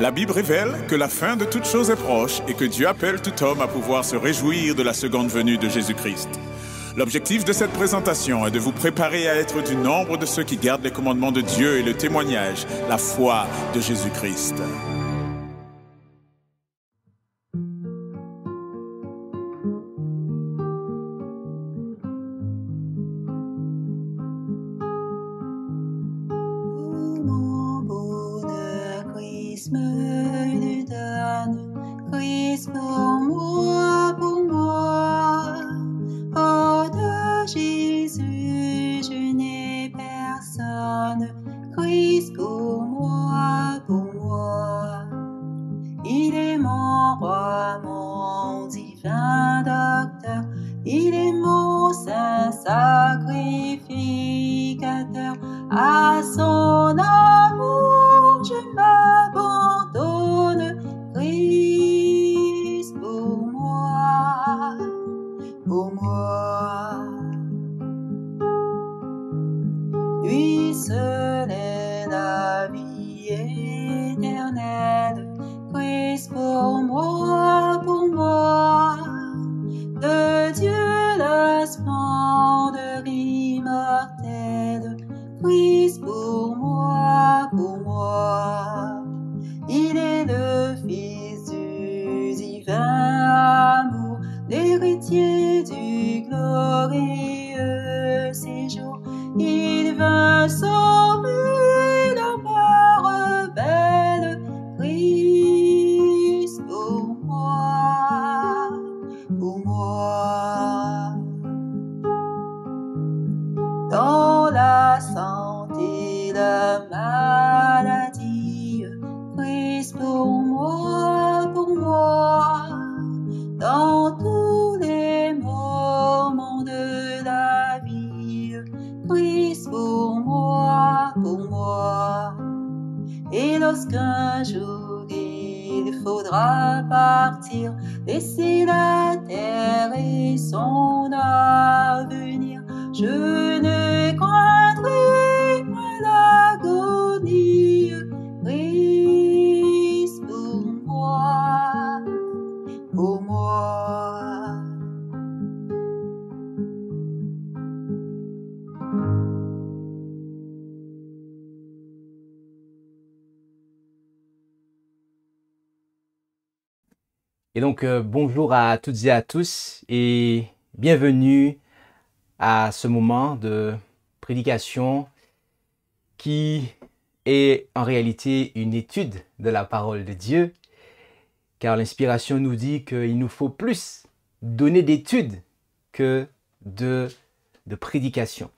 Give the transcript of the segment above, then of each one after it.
La Bible révèle que la fin de toute chose est proche et que Dieu appelle tout homme à pouvoir se réjouir de la seconde venue de Jésus-Christ. L'objectif de cette présentation est de vous préparer à être du nombre de ceux qui gardent les commandements de Dieu et le témoignage, la foi de Jésus-Christ. Mon bonheur, Christ me le donne, Christ pour moi, pour moi. Hors de Jésus, je n'ai personne, Christ pour moi, pour moi. Il est mon roi, mon divin docteur, il est mon saint sacrificateur. À son amour je m'abandonne, Christ pour moi, pour moi. Lui seul est la vie éternelle, Christ pour moi, pour moi. De Dieu la splendeur immortelle, Christ pour moi, pour moi. Il est le Fils du divin amour, l'héritier du glorieux séjour. Il vint sauver l'homme rebelle, Christ pour moi, pour moi. Dans la santé, la maladie, Christ pour moi, pour moi. Dans tous les moments de la vie, Christ pour moi, pour moi. Et lorsqu'un jour il faudra partir, laisser la terre et son avenir, je ne craindrai point l'agonie, Christ pour moi, pour moi. Et donc, bonjour à toutes et à tous et bienvenue à ce moment de prédication qui est en réalité une étude de la parole de Dieu, car l'inspiration nous dit qu'il nous faut plus donner d'études que de prédication.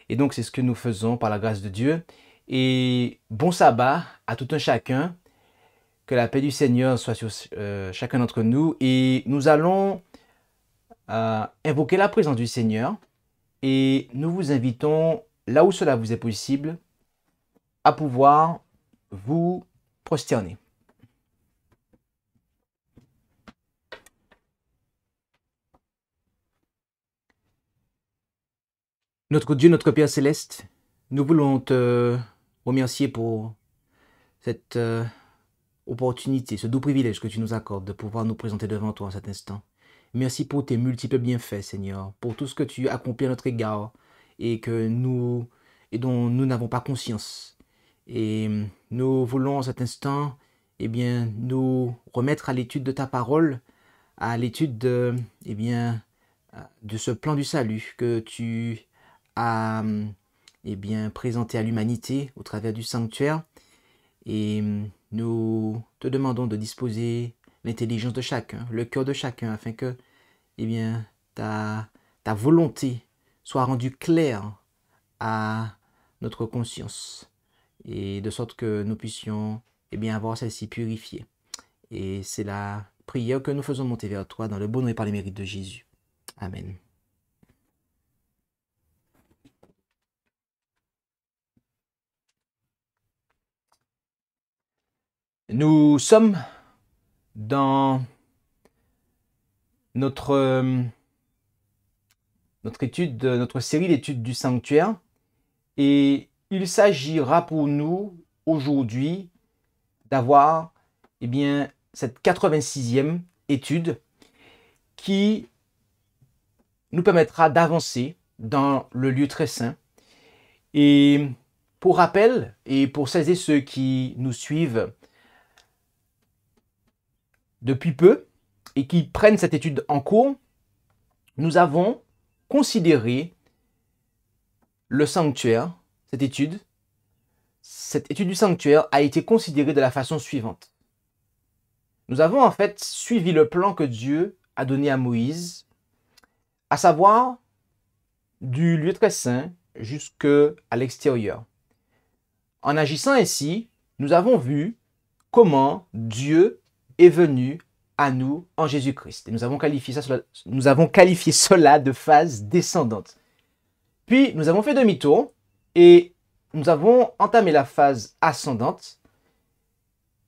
Et donc, c'est ce que nous faisons par la grâce de Dieu. Et bon sabbat à tout un chacun. Que la paix du Seigneur soit sur chacun d'entre nous. Et nous allons invoquer la présence du Seigneur. Et nous vous invitons, là où cela vous est possible, à pouvoir vous prosterner. Notre Dieu, notre Père Céleste, nous voulons te remercier pour cette opportunité, ce doux privilège que tu nous accordes de pouvoir nous présenter devant toi en cet instant. Merci pour tes multiples bienfaits, Seigneur, pour tout ce que tu accomplis à notre égard et dont nous n'avons pas conscience. Et nous voulons en cet instant, nous remettre à l'étude de ta parole, à l'étude de ce plan du salut que tu as présenté à l'humanité au travers du sanctuaire. Et nous te demandons de disposer l'intelligence de chacun, le cœur de chacun, afin que ta volonté soit rendue claire à notre conscience, et de sorte que nous puissions avoir celle-ci purifiée. Et c'est la prière que nous faisons monter vers toi dans le bon nom et par les mérites de Jésus. Amen. Nous sommes dans notre série d'études du sanctuaire, et il s'agira pour nous aujourd'hui d'avoir eh bien, cette 86e étude qui nous permettra d'avancer dans le lieu très saint. Et pour rappel, et pour celles et ceux qui nous suivent depuis peu et qui prennent cette étude en cours, nous avons considéré le sanctuaire, cette étude du sanctuaire a été considérée de la façon suivante. Nous avons en fait suivi le plan que Dieu a donné à Moïse, à savoir du lieu très saint jusqu'à l'extérieur. En agissant ainsi, nous avons vu comment Dieu est venu à nous en Jésus-Christ. Et nous avons qualifié cela de phase descendante. Puis, nous avons fait demi-tour et nous avons entamé la phase ascendante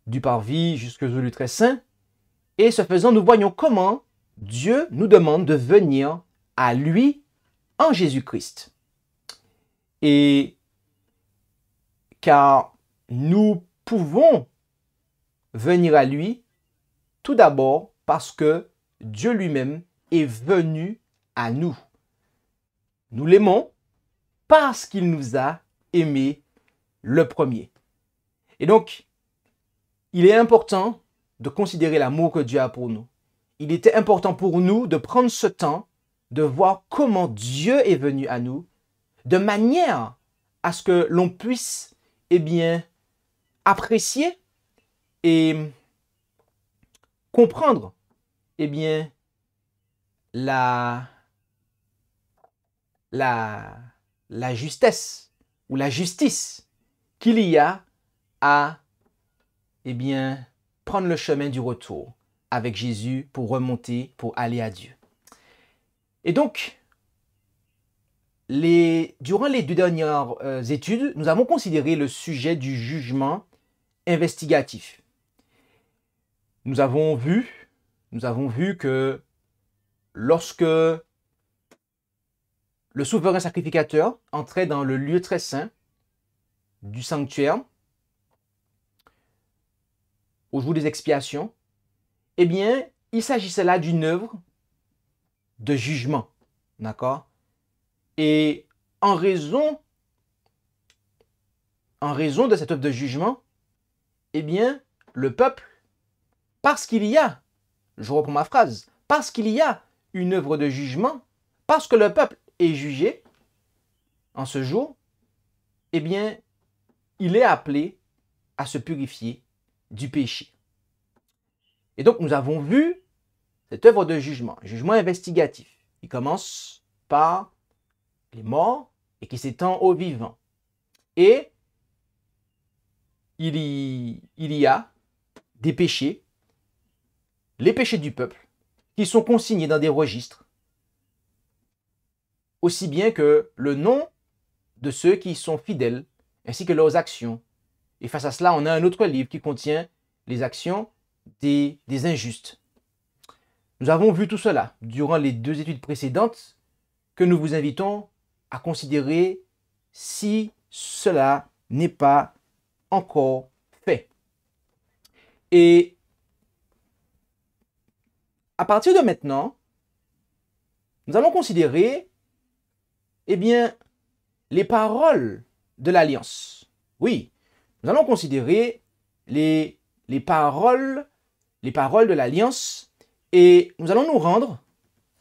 du parvis jusqu'au lieu très saint. Et ce faisant, nous voyons comment Dieu nous demande de venir à lui en Jésus-Christ. Et car nous pouvons venir à lui tout d'abord parce que Dieu lui-même est venu à nous. Nous l'aimons parce qu'il nous a aimés le premier. Et donc, il est important de considérer l'amour que Dieu a pour nous. Il était important pour nous de prendre ce temps de voir comment Dieu est venu à nous, de manière à ce que l'on puisse, eh bien, apprécier et comprendre, eh bien, la justesse ou la justice qu'il y a à, eh bien, prendre le chemin du retour avec Jésus pour remonter, pour aller à Dieu. Et donc, durant les 2 dernières études, nous avons considéré le sujet du jugement investigatif. Nous avons vu que lorsque le souverain sacrificateur entrait dans le lieu très saint du sanctuaire, au jour des expiations, eh bien, il s'agissait là d'une œuvre de jugement, d'accord? Et en raison de cette œuvre de jugement, eh bien, le peuple, parce qu'il y a, je reprends ma phrase, parce qu'il y a une œuvre de jugement, parce que le peuple est jugé en ce jour, eh bien, il est appelé à se purifier du péché. Et donc, nous avons vu cette œuvre de jugement, jugement investigatif. Il commence par les morts et qui s'étend aux vivants. Et il y a des péchés, les péchés du peuple, qui sont consignés dans des registres, aussi bien que le nom de ceux qui sont fidèles, ainsi que leurs actions. Et face à cela, on a un autre livre qui contient les actions des injustes. Nous avons vu tout cela durant les 2 études précédentes que nous vous invitons à considérer si cela n'est pas encore fait. Et à partir de maintenant, nous allons considérer, eh bien, les paroles de l'Alliance. Oui, nous allons considérer les paroles de l'Alliance et nous allons nous rendre,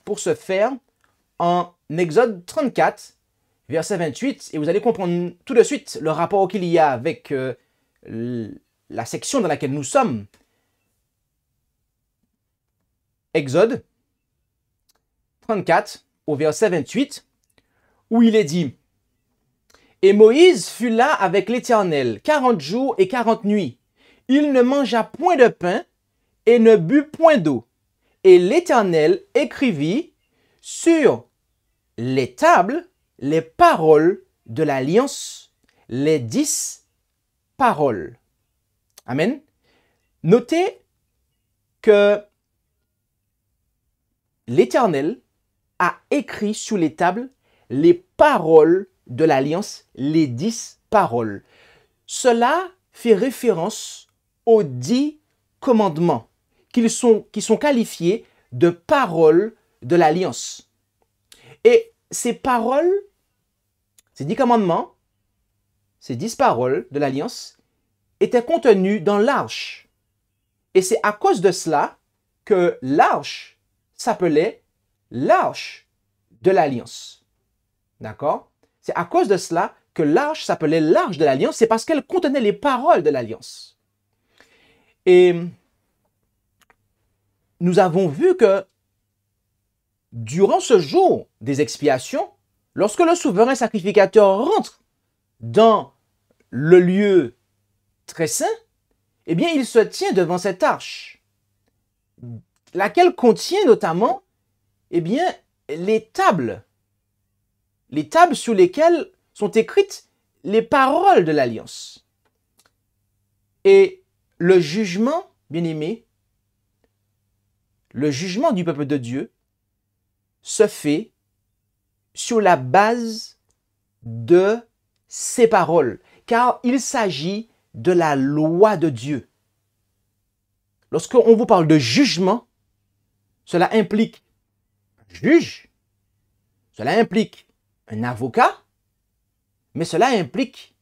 pour ce faire, en Exode 34, verset 28, et vous allez comprendre tout de suite le rapport qu'il y a avec la section dans laquelle nous sommes. Exode 34, au verset 28, où il est dit: « Et Moïse fut là avec l'Éternel 40 jours et 40 nuits. Il ne mangea point de pain et ne but point d'eau. Et l'Éternel écrivit sur les tables les paroles de l'Alliance, les 10 paroles. » Amen. Notez que l'Éternel a écrit sur les tables les paroles de l'Alliance, les 10 paroles. Cela fait référence aux 10 commandements qui sont qualifiés de paroles de l'Alliance. Et ces paroles, ces 10 commandements, ces 10 paroles de l'Alliance étaient contenues dans l'arche. Et c'est à cause de cela que l'arche s'appelait l'arche de l'Alliance. D'accord? C'est à cause de cela que l'arche s'appelait l'arche de l'Alliance, c'est parce qu'elle contenait les paroles de l'Alliance. Et nous avons vu que durant ce jour des expiations, lorsque le souverain sacrificateur rentre dans le lieu très saint, eh bien, il se tient devant cette arche, laquelle contient notamment, eh bien, les tables sur lesquelles sont écrites les paroles de l'Alliance. Et le jugement, bien-aimé, le jugement du peuple de Dieu se fait sur la base de ces paroles, car il s'agit de la loi de Dieu. Lorsqu'on vous parle de jugement, cela implique un juge, cela implique un avocat, mais cela implique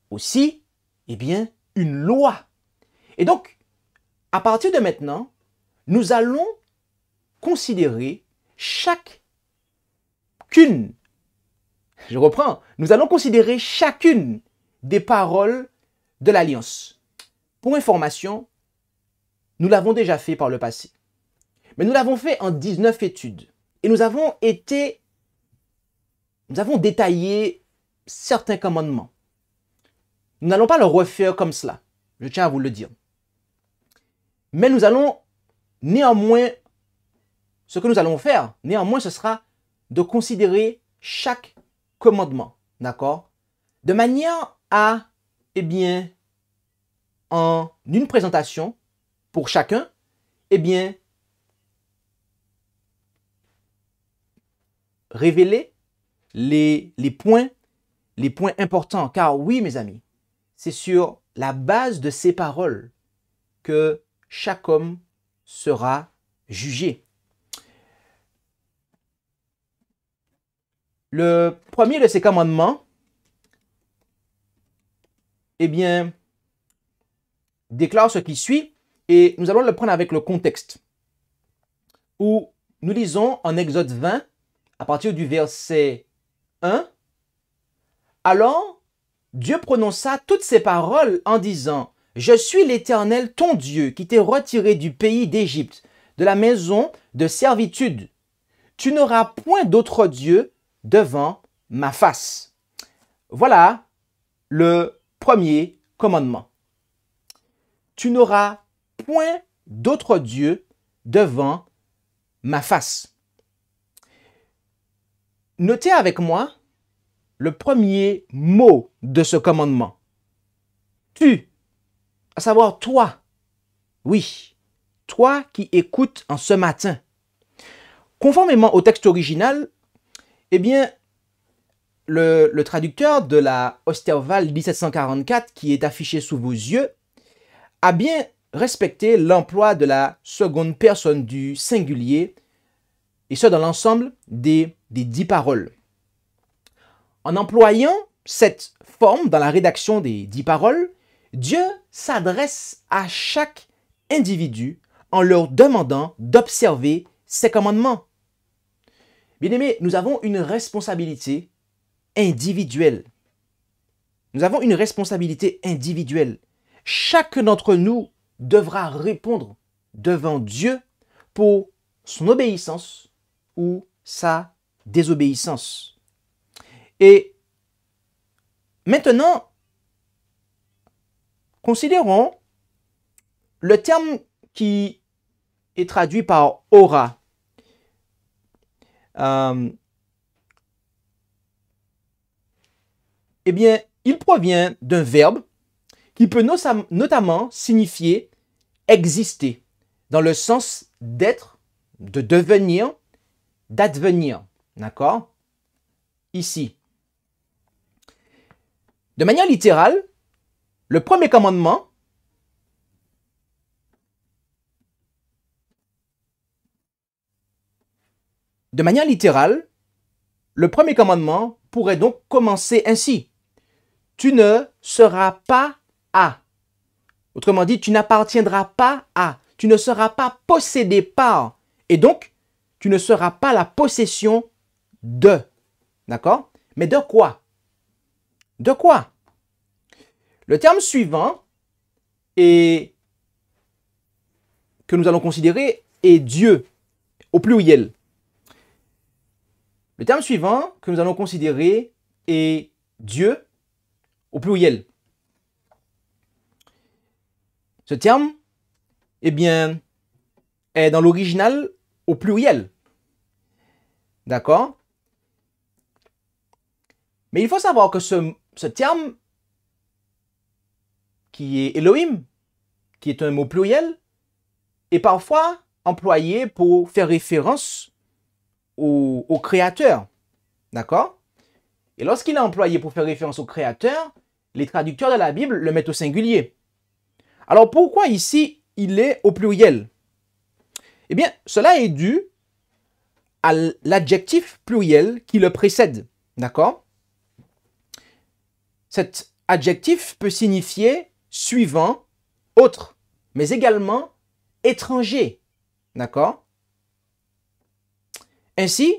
aussi, eh bien, une loi. Et donc, à partir de maintenant, nous allons considérer nous allons considérer chacune des paroles de l'Alliance. Pour information, nous l'avons déjà fait par le passé. Mais nous l'avons fait en 19 études. Et nous avons détaillé certains commandements. Nous n'allons pas le refaire comme cela. Je tiens à vous le dire. Mais nous allons néanmoins, ce que nous allons faire, néanmoins, ce sera de considérer chaque commandement. D'accord? De manière à, eh bien, en une présentation pour chacun, eh bien, révéler les points importants. Car oui, mes amis, c'est sur la base de ces paroles que chaque homme sera jugé. Le premier de ces commandements, eh bien, déclare ce qui suit, et nous allons le prendre avec le contexte, où nous lisons en Exode 20, à partir du verset 1, « Alors, Dieu prononça toutes ces paroles en disant, « Je suis l'Éternel, ton Dieu, qui t'ai retiré du pays d'Égypte, de la maison de servitude. Tu n'auras point d'autre Dieu devant ma face. » Voilà le premier commandement. Tu n'auras point d'autre Dieu devant ma face. Notez avec moi le premier mot de ce commandement. Tu, à savoir toi. Oui, toi qui écoutes en ce matin. Conformément au texte original, eh bien, le traducteur de la Osterwald 1744, qui est affiché sous vos yeux, a bien respecté l'emploi de la seconde personne du singulier, et ce dans l'ensemble des 10 paroles. En employant cette forme dans la rédaction des 10 paroles, Dieu s'adresse à chaque individu en leur demandant d'observer ses commandements. Bien-aimés, nous avons une responsabilité individuelle. Nous avons une responsabilité individuelle. Chacun d'entre nous devra répondre devant Dieu pour son obéissance ou sa désobéissance. Et maintenant, considérons le terme qui est traduit par aura. Eh bien, il provient d'un verbe qui peut notamment signifier exister, dans le sens d'être, de devenir, d'advenir. D'accord? Ici. De manière littérale, le premier commandement de manière littérale, le premier commandement pourrait donc commencer ainsi. Tu ne seras pas à. Autrement dit, tu n'appartiendras pas à. Tu ne seras pas possédé par. Et donc, tu ne seras pas la possession de. D'accord? Mais de quoi? De quoi? Le terme suivant est, que nous allons considérer est Dieu, au pluriel. Le terme suivant que nous allons considérer est Dieu, au pluriel. Ce terme, eh bien, est dans l'original au pluriel. D'accord? Mais il faut savoir que ce terme, qui est Elohim, qui est un mot pluriel, est parfois employé pour faire référence au Créateur. D'accord? Et lorsqu'il est employé pour faire référence au Créateur, les traducteurs de la Bible le mettent au singulier. Alors pourquoi ici il est au pluriel? Eh bien, cela est dû à l'adjectif pluriel qui le précède. D'accord? Cet adjectif peut signifier suivant, autre, mais également étranger. D'accord? Ainsi,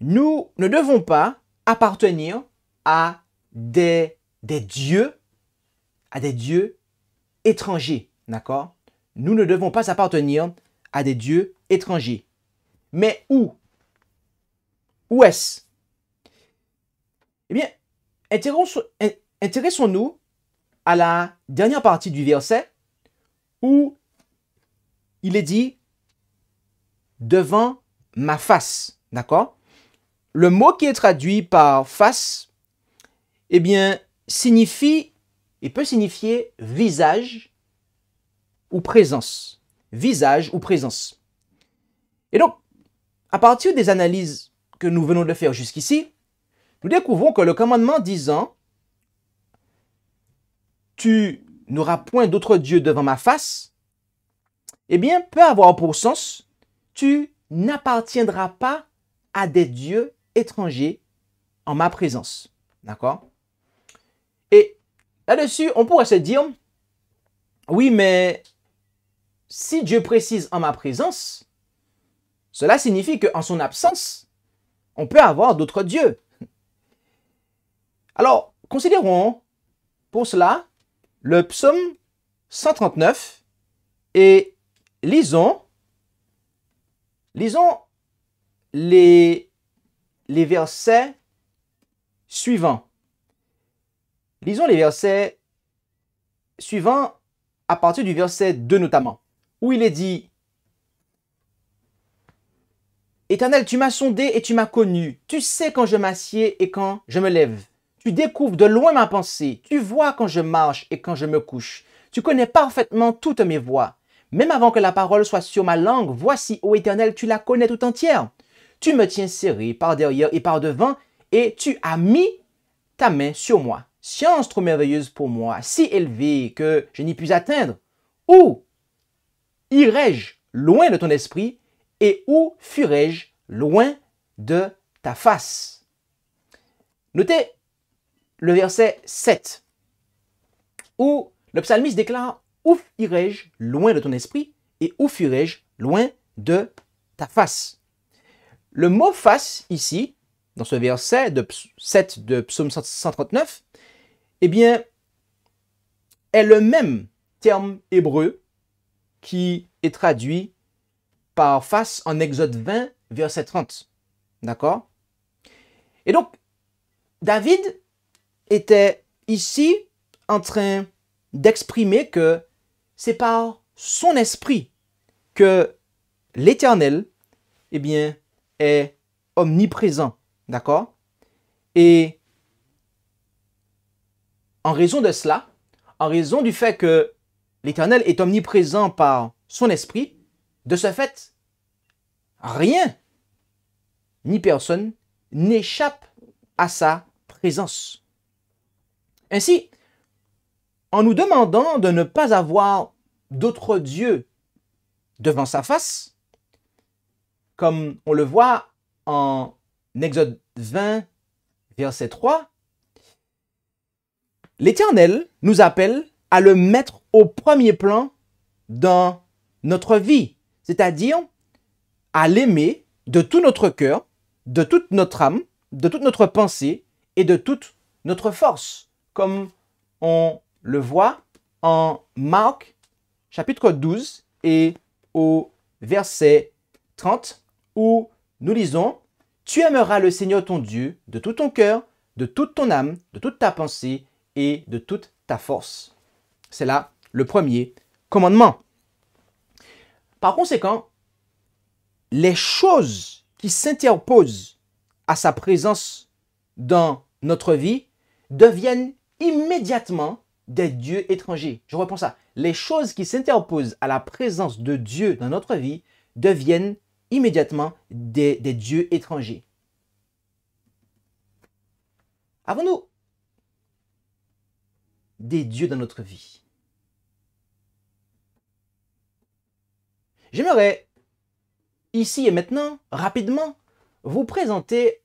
nous ne devons pas appartenir à des dieux étrangers. D'accord? Nous ne devons pas appartenir à des dieux étrangers. Mais où? Où est-ce? Eh bien, intéressons-nous à la dernière partie du verset où il est dit « devant ma face ». D'accord? Le mot qui est traduit par « face », eh bien, signifie et peut signifier « visage » ou « présence ». Visage ou présence. Et donc, à partir des analyses que nous venons de faire jusqu'ici, nous découvrons que le commandement disant « tu n'auras point d'autre Dieu devant ma face », eh bien, peut avoir pour sens « tu n'appartiendras pas à des dieux étrangers en ma présence ». D'accord? Et là-dessus, on pourrait se dire « oui, mais si Dieu précise en ma présence, cela signifie qu'en son absence, on peut avoir d'autres dieux. » Alors, considérons pour cela le psaume 139 et lisons les versets suivants. Lisons les versets suivants à partir du verset 2 notamment, où il est dit « Éternel, tu m'as sondé et tu m'as connu. Tu sais quand je m'assieds et quand je me lève. Tu découvres de loin ma pensée. Tu vois quand je marche et quand je me couche. Tu connais parfaitement toutes mes voies. Même avant que la parole soit sur ma langue, voici, ô Éternel, tu la connais tout entière. Tu me tiens serré par derrière et par devant, et tu as mis ta main sur moi. Science trop merveilleuse pour moi, si élevée que je n'y puis atteindre. Où irai-je loin de ton esprit, et où fuirai-je loin de ta face? » Notez le verset 7, où le psalmiste déclare « Où irai-je loin de ton esprit, et où fuirai-je loin de ta face ?» Le mot « face » ici, dans ce verset 7 de psaume 139, eh bien, est le même terme hébreu qui est traduit par face en Exode 20, verset 30. D'accord? Et donc, David était ici en train d'exprimer que c'est par son esprit que l'Éternel, eh bien, est omniprésent. D'accord? Et en raison de cela, en raison du fait que l'Éternel est omniprésent par son esprit, de ce fait, rien ni personne n'échappe à sa présence. Ainsi, en nous demandant de ne pas avoir d'autres dieux devant sa face, comme on le voit en Exode 20, verset 3, l'Éternel nous appelle à le mettre au premier plan dans notre vie, c'est-à-dire à l'aimer de tout notre cœur, de toute notre âme, de toute notre pensée et de toute notre force, comme on le voit en Marc chapitre 12 et au verset 30, où nous lisons « Tu aimeras le Seigneur ton Dieu de tout ton cœur, de toute ton âme, de toute ta pensée et de toute ta force. » C'est là le premier commandement. Par conséquent, les choses qui s'interposent à sa présence dans notre vie deviennent immédiatement des dieux étrangers. Je reprends ça. Les choses qui s'interposent à la présence de Dieu dans notre vie deviennent immédiatement des dieux étrangers. Avons-nous des dieux dans notre vie? J'aimerais ici et maintenant, rapidement, vous présenter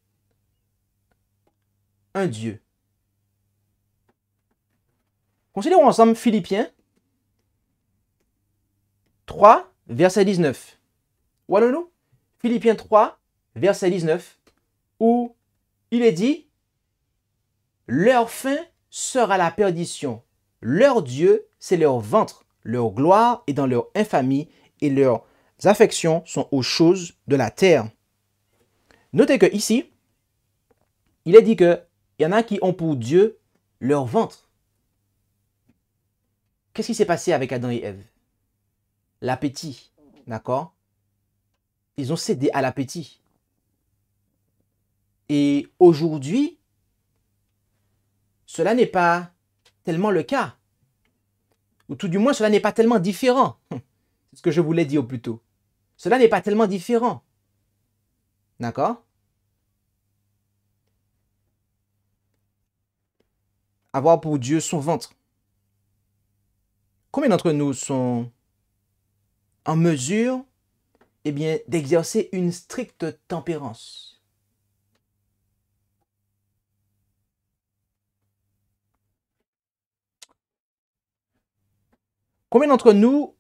un Dieu. Considérons ensemble Philippiens 3, verset 19. Où allons-nous? Philippiens 3, verset 19, où il est dit « Leur fin sera la perdition. Leur Dieu, c'est leur ventre. Leur gloire est dans leur infamie et leurs affections sont aux choses de la terre. » Notez que ici, il est dit qu'il y en a qui ont pour Dieu leur ventre. Qu'est-ce qui s'est passé avec Adam et Ève? L'appétit, d'accord? Ils ont cédé à l'appétit. Et aujourd'hui, cela n'est pas tellement le cas. Ou tout du moins, cela n'est pas tellement différent. C'est ce que je voulais dire plus tôt. Cela n'est pas tellement différent. D'accord? Avoir pour Dieu son ventre. Combien d'entre nous sont en mesure, eh bien, d'exercer une stricte tempérance? Combien d'entre nous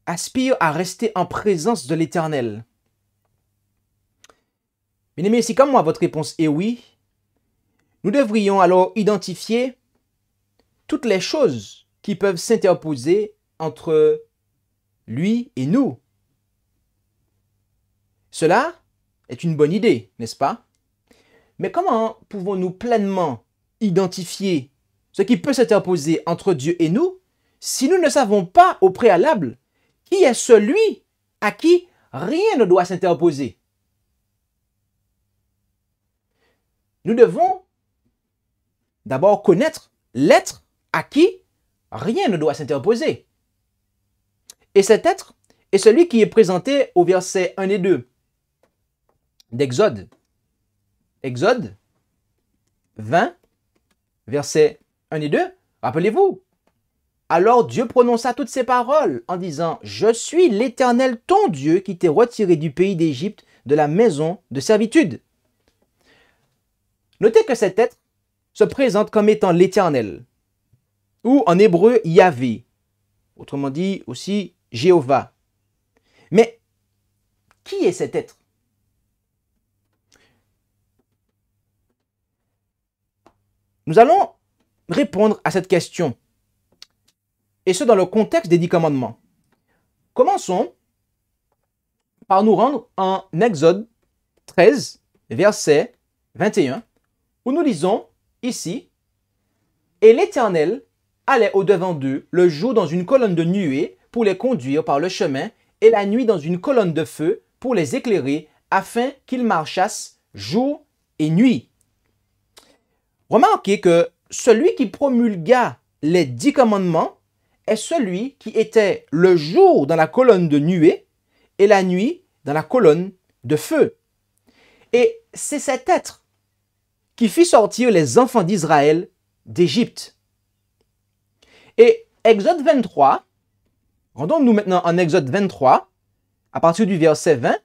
aspirent à rester en présence de l'Éternel? Bien-aimés, si comme moi votre réponse est oui, nous devrions alors identifier toutes les choses qui peuvent s'interposer entre lui et nous. Cela est une bonne idée, n'est-ce pas? Mais comment pouvons-nous pleinement identifier ce qui peut s'interposer entre Dieu et nous si nous ne savons pas au préalable qui est celui à qui rien ne doit s'interposer? Nous devons d'abord connaître l'être à qui rien ne doit s'interposer. Et cet être est celui qui est présenté au verset 1 et 2 d'Exode. Exode 20, versets 1 et 2. Rappelez-vous. Alors Dieu prononça toutes ces paroles en disant « Je suis l'Éternel ton Dieu qui t'ai retiré du pays d'Égypte, de la maison de servitude. » Notez que cet être se présente comme étant l'Éternel, ou en hébreu Yahvé, autrement dit aussi Jéhovah. Mais qui est cet être? Nous allons répondre à cette question, et ce dans le contexte des 10 commandements. Commençons par nous rendre en Exode 13, verset 21, où nous lisons ici « Et l'Éternel allait au-devant d'eux le jour dans une colonne de nuée pour les conduire par le chemin, et la nuit dans une colonne de feu pour les éclairer, afin qu'ils marchassent jour et nuit. » Remarquez que celui qui promulgua les 10 commandements est celui qui était le jour dans la colonne de nuée et la nuit dans la colonne de feu. Et c'est cet être qui fit sortir les enfants d'Israël d'Égypte. Et Exode 23, rendons-nous maintenant en Exode 23, à partir du verset 20,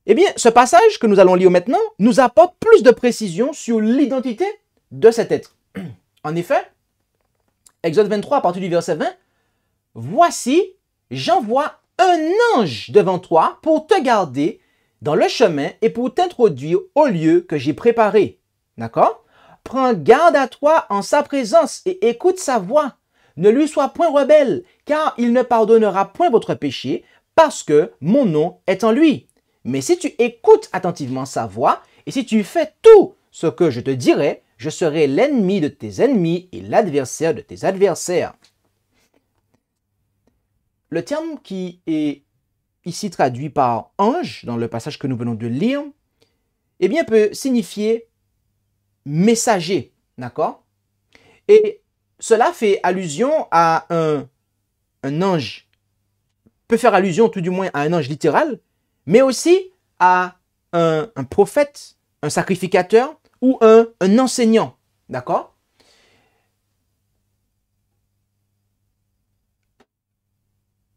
Eh bien, ce passage que nous allons lire maintenant nous apporte plus de précision sur l'identité de cet être. En effet, Exode 23, à partir du verset 20, « Voici, j'envoie un ange devant toi pour te garder dans le chemin et pour t'introduire au lieu que j'ai préparé. » D'accord? « Prends garde à toi en sa présence et écoute sa voix. Ne lui sois point rebelle, car il ne pardonnera point votre péché, parce que mon nom est en lui. Mais si tu écoutes attentivement sa voix, et si tu fais tout ce que je te dirai, je serai l'ennemi de tes ennemis et l'adversaire de tes adversaires. » Le terme qui est ici traduit par ange, dans le passage que nous venons de lire, eh bien, peut signifier messager, d'accord? Et cela fait allusion à un ange, peut faire allusion tout du moins à un ange littéral, mais aussi à un prophète, un sacrificateur ou un enseignant, d'accord?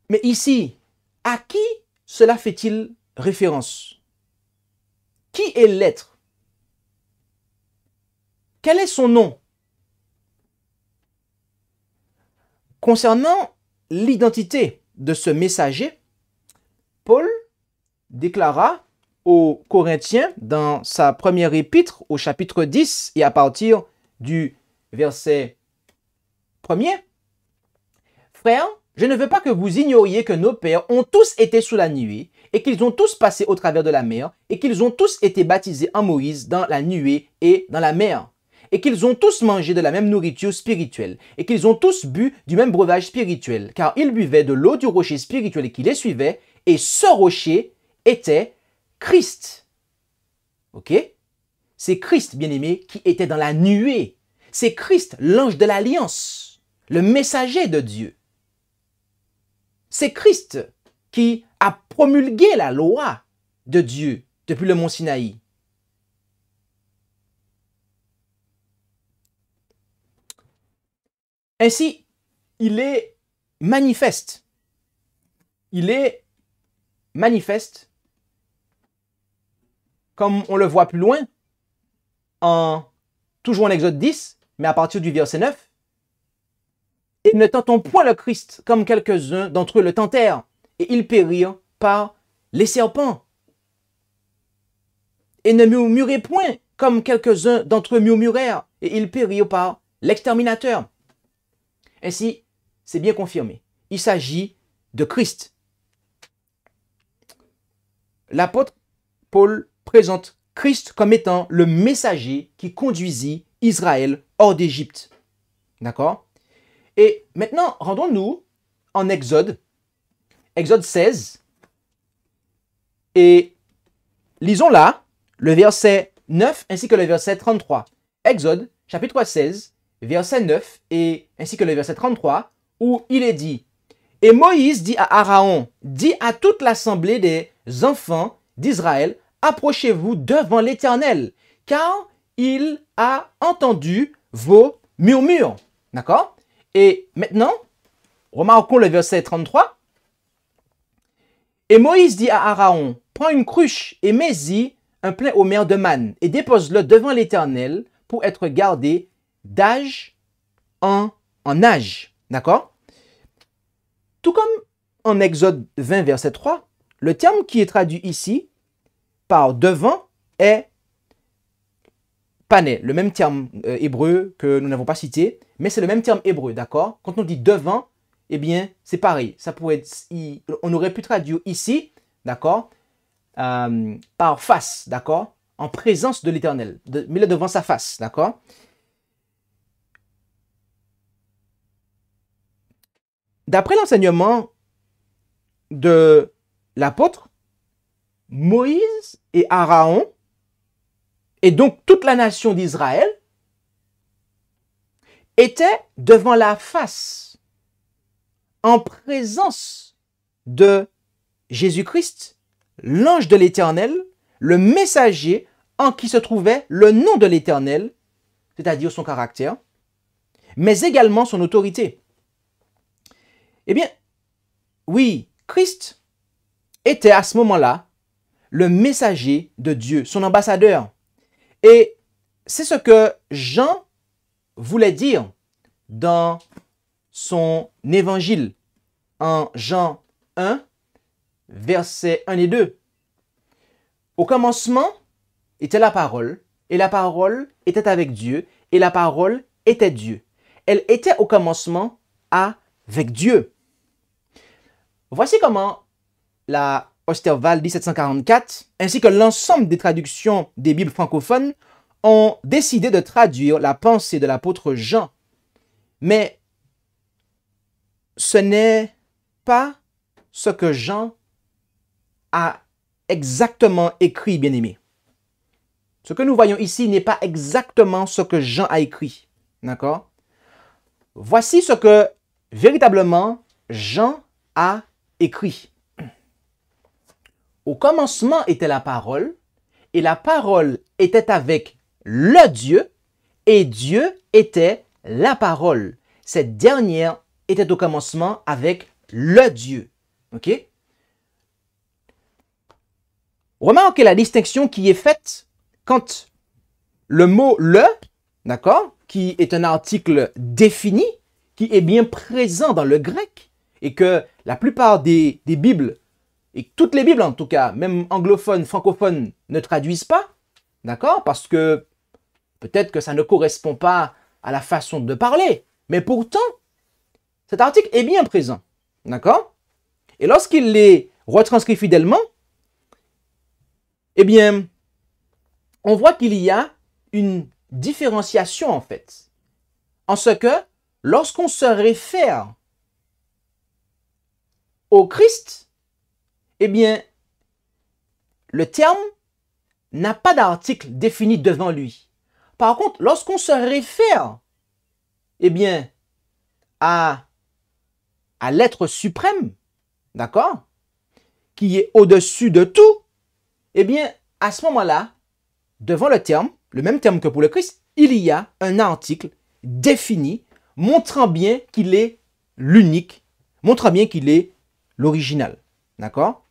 Mais ici, à qui cela fait-il référence? Qui est l'être? Quel est son nom? Concernant l'identité de ce messager, Paul déclara aux Corinthiens dans sa première épître au chapitre 10 et à partir du verset 1er, « Frères, je ne veux pas que vous ignoriez que nos pères ont tous été sous la nuée et qu'ils ont tous passé au travers de la mer et qu'ils ont tous été baptisés en Moïse dans la nuée et dans la mer. Et qu'ils ont tous mangé de la même nourriture spirituelle, et qu'ils ont tous bu du même breuvage spirituel, car ils buvaient de l'eau du rocher spirituel qui les suivait, et ce rocher était Christ. » Ok? C'est Christ, bien-aimé, qui était dans la nuée. C'est Christ, l'ange de l'alliance, le messager de Dieu. C'est Christ qui a promulgué la loi de Dieu depuis le mont Sinaï. Ainsi, il est manifeste. Il est manifeste, comme on le voit plus loin, toujours en Exode 10, mais à partir du verset 9. « Et ne tentons point le Christ, comme quelques-uns d'entre eux le tentèrent, et ils périrent par les serpents. Et ne murmurez point, comme quelques-uns d'entre eux murmurèrent, et ils périrent par l'exterminateur. » Ainsi, c'est bien confirmé. Il s'agit de Christ. L'apôtre Paul présente Christ comme étant le messager qui conduisit Israël hors d'Égypte. D'accord? Et maintenant, rendons-nous en Exode 16, et lisons là le verset 9 ainsi que le verset 33. Exode, chapitre 16, verset 9 et ainsi que le verset 33, où il est dit: « Et Moïse dit à Aaron, dit à toute l'assemblée des enfants d'Israël, approchez-vous devant l'Éternel, car il a entendu vos murmures. » D'accord? Et maintenant, remarquons le verset 33. « Et Moïse dit à Aaron, prends une cruche et mets-y un plein homer de manne et dépose-le devant l'Éternel pour être gardé d'âge en âge. » D'accord? Tout comme en Exode 20, verset 3, le terme qui est traduit ici par devant est pané, le même terme hébreu que nous n'avons pas cité, mais c'est le même terme hébreu, d'accord? Quand on dit devant, eh bien, c'est pareil. Ça pourrait être, on aurait pu traduire ici, d'accord, par face, d'accord, en présence de l'Éternel, mets-le devant sa face, d'accord? D'après l'enseignement de l'apôtre, Moïse et Aaron, et donc toute la nation d'Israël, étaient devant la face, en présence de Jésus-Christ, l'ange de l'Éternel, le messager en qui se trouvait le nom de l'Éternel, c'est-à-dire son caractère, mais également son autorité. Eh bien, oui, Christ était à ce moment-là le messager de Dieu, son ambassadeur. Et c'est ce que Jean voulait dire dans son évangile en Jean 1, versets 1 et 2. Au commencement était la parole, et la parole était avec Dieu, et la parole était Dieu. Elle était au commencement avec Dieu. Voici comment la Osterwald 1744, ainsi que l'ensemble des traductions des Bibles francophones, ont décidé de traduire la pensée de l'apôtre Jean. Mais ce n'est pas ce que Jean a exactement écrit, bien-aimé. Ce que nous voyons ici n'est pas exactement ce que Jean a écrit. D'accord? Voici ce que véritablement Jean a écrit. Au commencement était la parole, et la parole était avec le Dieu, et Dieu était la parole. Cette dernière était au commencement avec le Dieu. Ok? Remarquez la distinction qui est faite quand le mot le, d'accord, qui est un article défini, qui est bien présent dans le grec, et que la plupart des Bibles, et toutes les Bibles en tout cas, même anglophones, francophones, ne traduisent pas, d'accord, parce que peut-être que ça ne correspond pas à la façon de parler, mais pourtant, cet article est bien présent, d'accord? Et lorsqu'il est retranscrit fidèlement, eh bien, on voit qu'il y a une différenciation en fait. En ce que, lorsqu'on se réfère au Christ, eh bien, le terme n'a pas d'article défini devant lui. Par contre, lorsqu'on se réfère, eh bien, à l'être suprême, d'accord, qui est au-dessus de tout, eh bien, à ce moment-là, devant le terme, le même terme que pour le Christ, il y a un article défini montrant bien qu'il est l'unique, montrant bien qu'il est l'original. D'accord?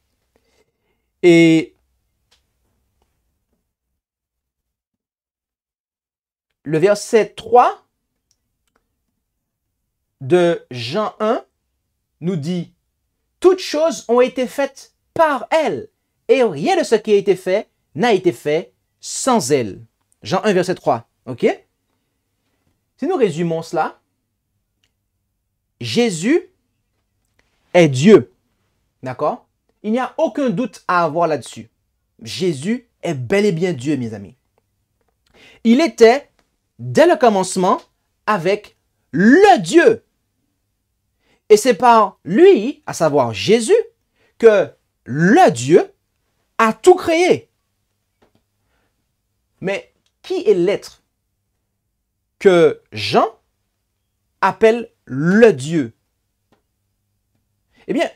Et le verset 3 de Jean 1 nous dit « Toutes choses ont été faites par elle, et rien de ce qui a été fait n'a été fait sans elle. » Jean 1, verset 3. OK? Si nous résumons cela, Jésus est Dieu. D'accord? Il n'y a aucun doute à avoir là-dessus. Jésus est bel et bien Dieu, mes amis. Il était, dès le commencement, avec le Dieu. Et c'est par lui, à savoir Jésus, que le Dieu a tout créé. Mais qui est l'être que Jean appelle le Dieu? Eh bien,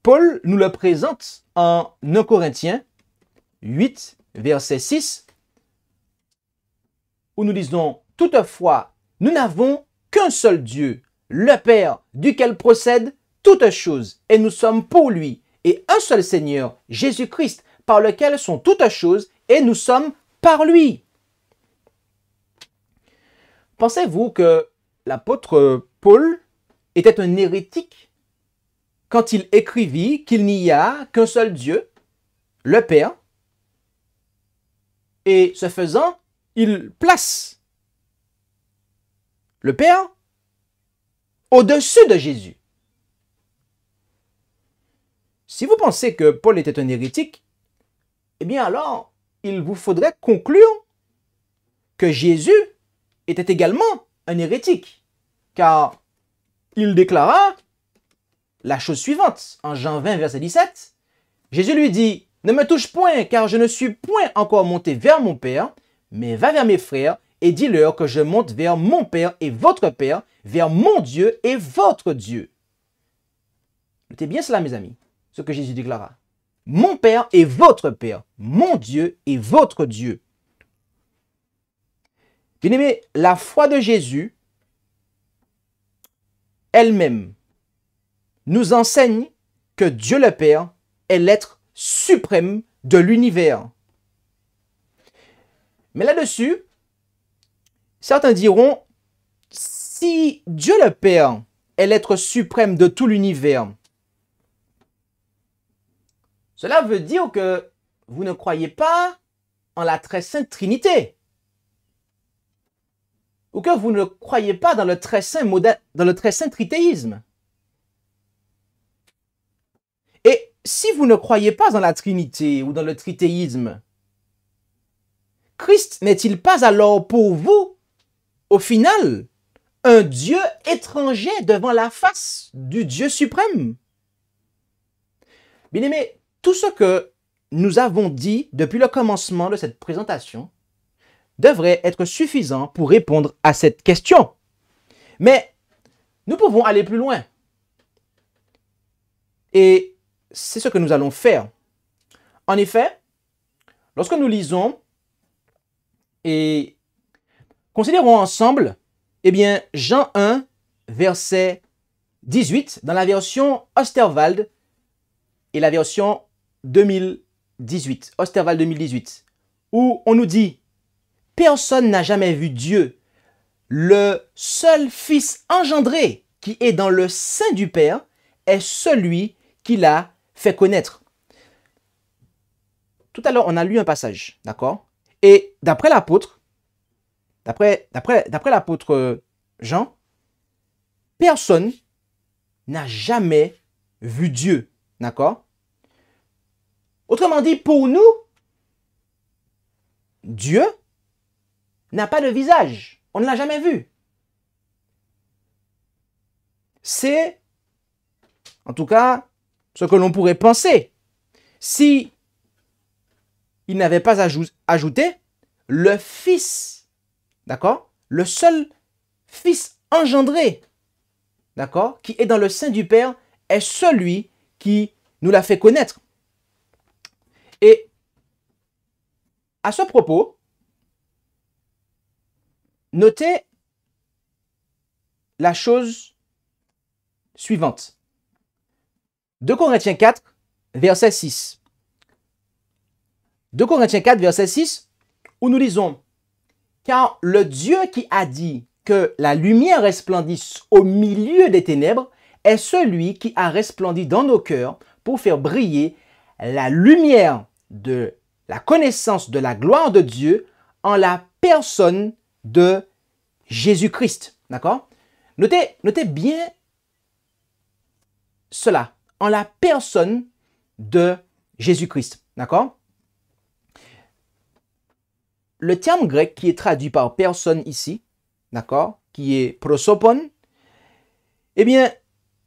Paul nous le présente en 1 Corinthiens 8, verset 6, où nous disons « Toutefois, nous n'avons qu'un seul Dieu, le Père, duquel procèdent toutes choses, et nous sommes pour lui, et un seul Seigneur, Jésus-Christ, par lequel sont toutes choses, et nous sommes par lui. » Pensez-vous que l'apôtre Paul était un hérétique quand il écrivit qu'il n'y a qu'un seul Dieu, le Père, et ce faisant, il place le Père au-dessus de Jésus? Si vous pensez que Paul était un hérétique, eh bien alors, il vous faudrait conclure que Jésus était également un hérétique, car il déclara la chose suivante en Jean 20, verset 17. Jésus lui dit « Ne me touche point, car je ne suis point encore monté vers mon Père, mais va vers mes frères et dis-leur que je monte vers mon Père et votre Père, vers mon Dieu et votre Dieu. » Notez bien cela, mes amis, ce que Jésus déclara. Mon Père et votre Père, mon Dieu et votre Dieu. Bien-aimés, la foi de Jésus elle-même nous enseigne que Dieu le Père est l'être suprême de l'univers. Mais là-dessus, certains diront, si Dieu le Père est l'être suprême de tout l'univers, cela veut dire que vous ne croyez pas en la très sainte Trinité. Ou que vous ne croyez pas dans le très saint tritéisme. Et si vous ne croyez pas dans la Trinité ou dans le tritéisme, Christ n'est-il pas alors pour vous, au final, un Dieu étranger devant la face du Dieu suprême? Bien-aimés, tout ce que nous avons dit depuis le commencement de cette présentation devrait être suffisant pour répondre à cette question. Mais nous pouvons aller plus loin. Et c'est ce que nous allons faire. En effet, lorsque nous lisons et considérons ensemble, eh bien, Jean 1, verset 18, dans la version Osterwald et la version 2018, Osterwald 2018, où on nous dit « Personne n'a jamais vu Dieu, le seul Fils engendré qui est dans le sein du Père est celui qui l'a fait connaître. » Tout à l'heure, on a lu un passage, d'accord? Et d'après l'apôtre, d'après l'apôtre Jean, personne n'a jamais vu Dieu, d'accord? Autrement dit, pour nous, Dieu n'a pas de visage. On ne l'a jamais vu. C'est, en tout cas, ce que l'on pourrait penser. Si il n'avait pas ajouté le Fils, d'accord? Le seul Fils engendré, d'accord? Qui est dans le sein du Père, est celui qui nous l'a fait connaître. Et à ce propos, notez la chose suivante. 2 Corinthiens 4, verset 6. 2 Corinthiens 4, verset 6, où nous lisons « Car le Dieu qui a dit que la lumière resplendisse au milieu des ténèbres est celui qui a resplendi dans nos cœurs pour faire briller la lumière de la connaissance de la gloire de Dieu en la personne de Jésus-Christ. » D'accord? Notez bien cela. En la personne de Jésus-Christ. D'accord? Le terme grec qui est traduit par personne ici, d'accord, qui est prosopon, eh bien,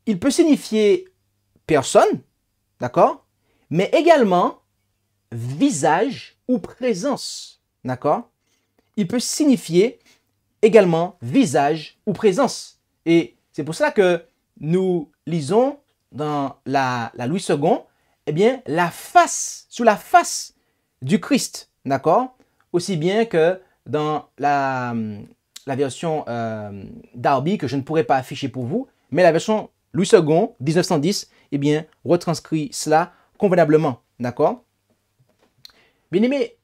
il peut signifier personne, d'accord, mais également visage ou présence, d'accord. Il peut signifier également visage ou présence. Et c'est pour cela que nous lisons dans la Louis II, eh bien, la face, sous la face du Christ, d'accord, aussi bien que dans la version Darby, que je ne pourrais pas afficher pour vous, mais la version Louis II, 1910, eh bien, retranscrit cela convenablement, d'accord. Bien aimé,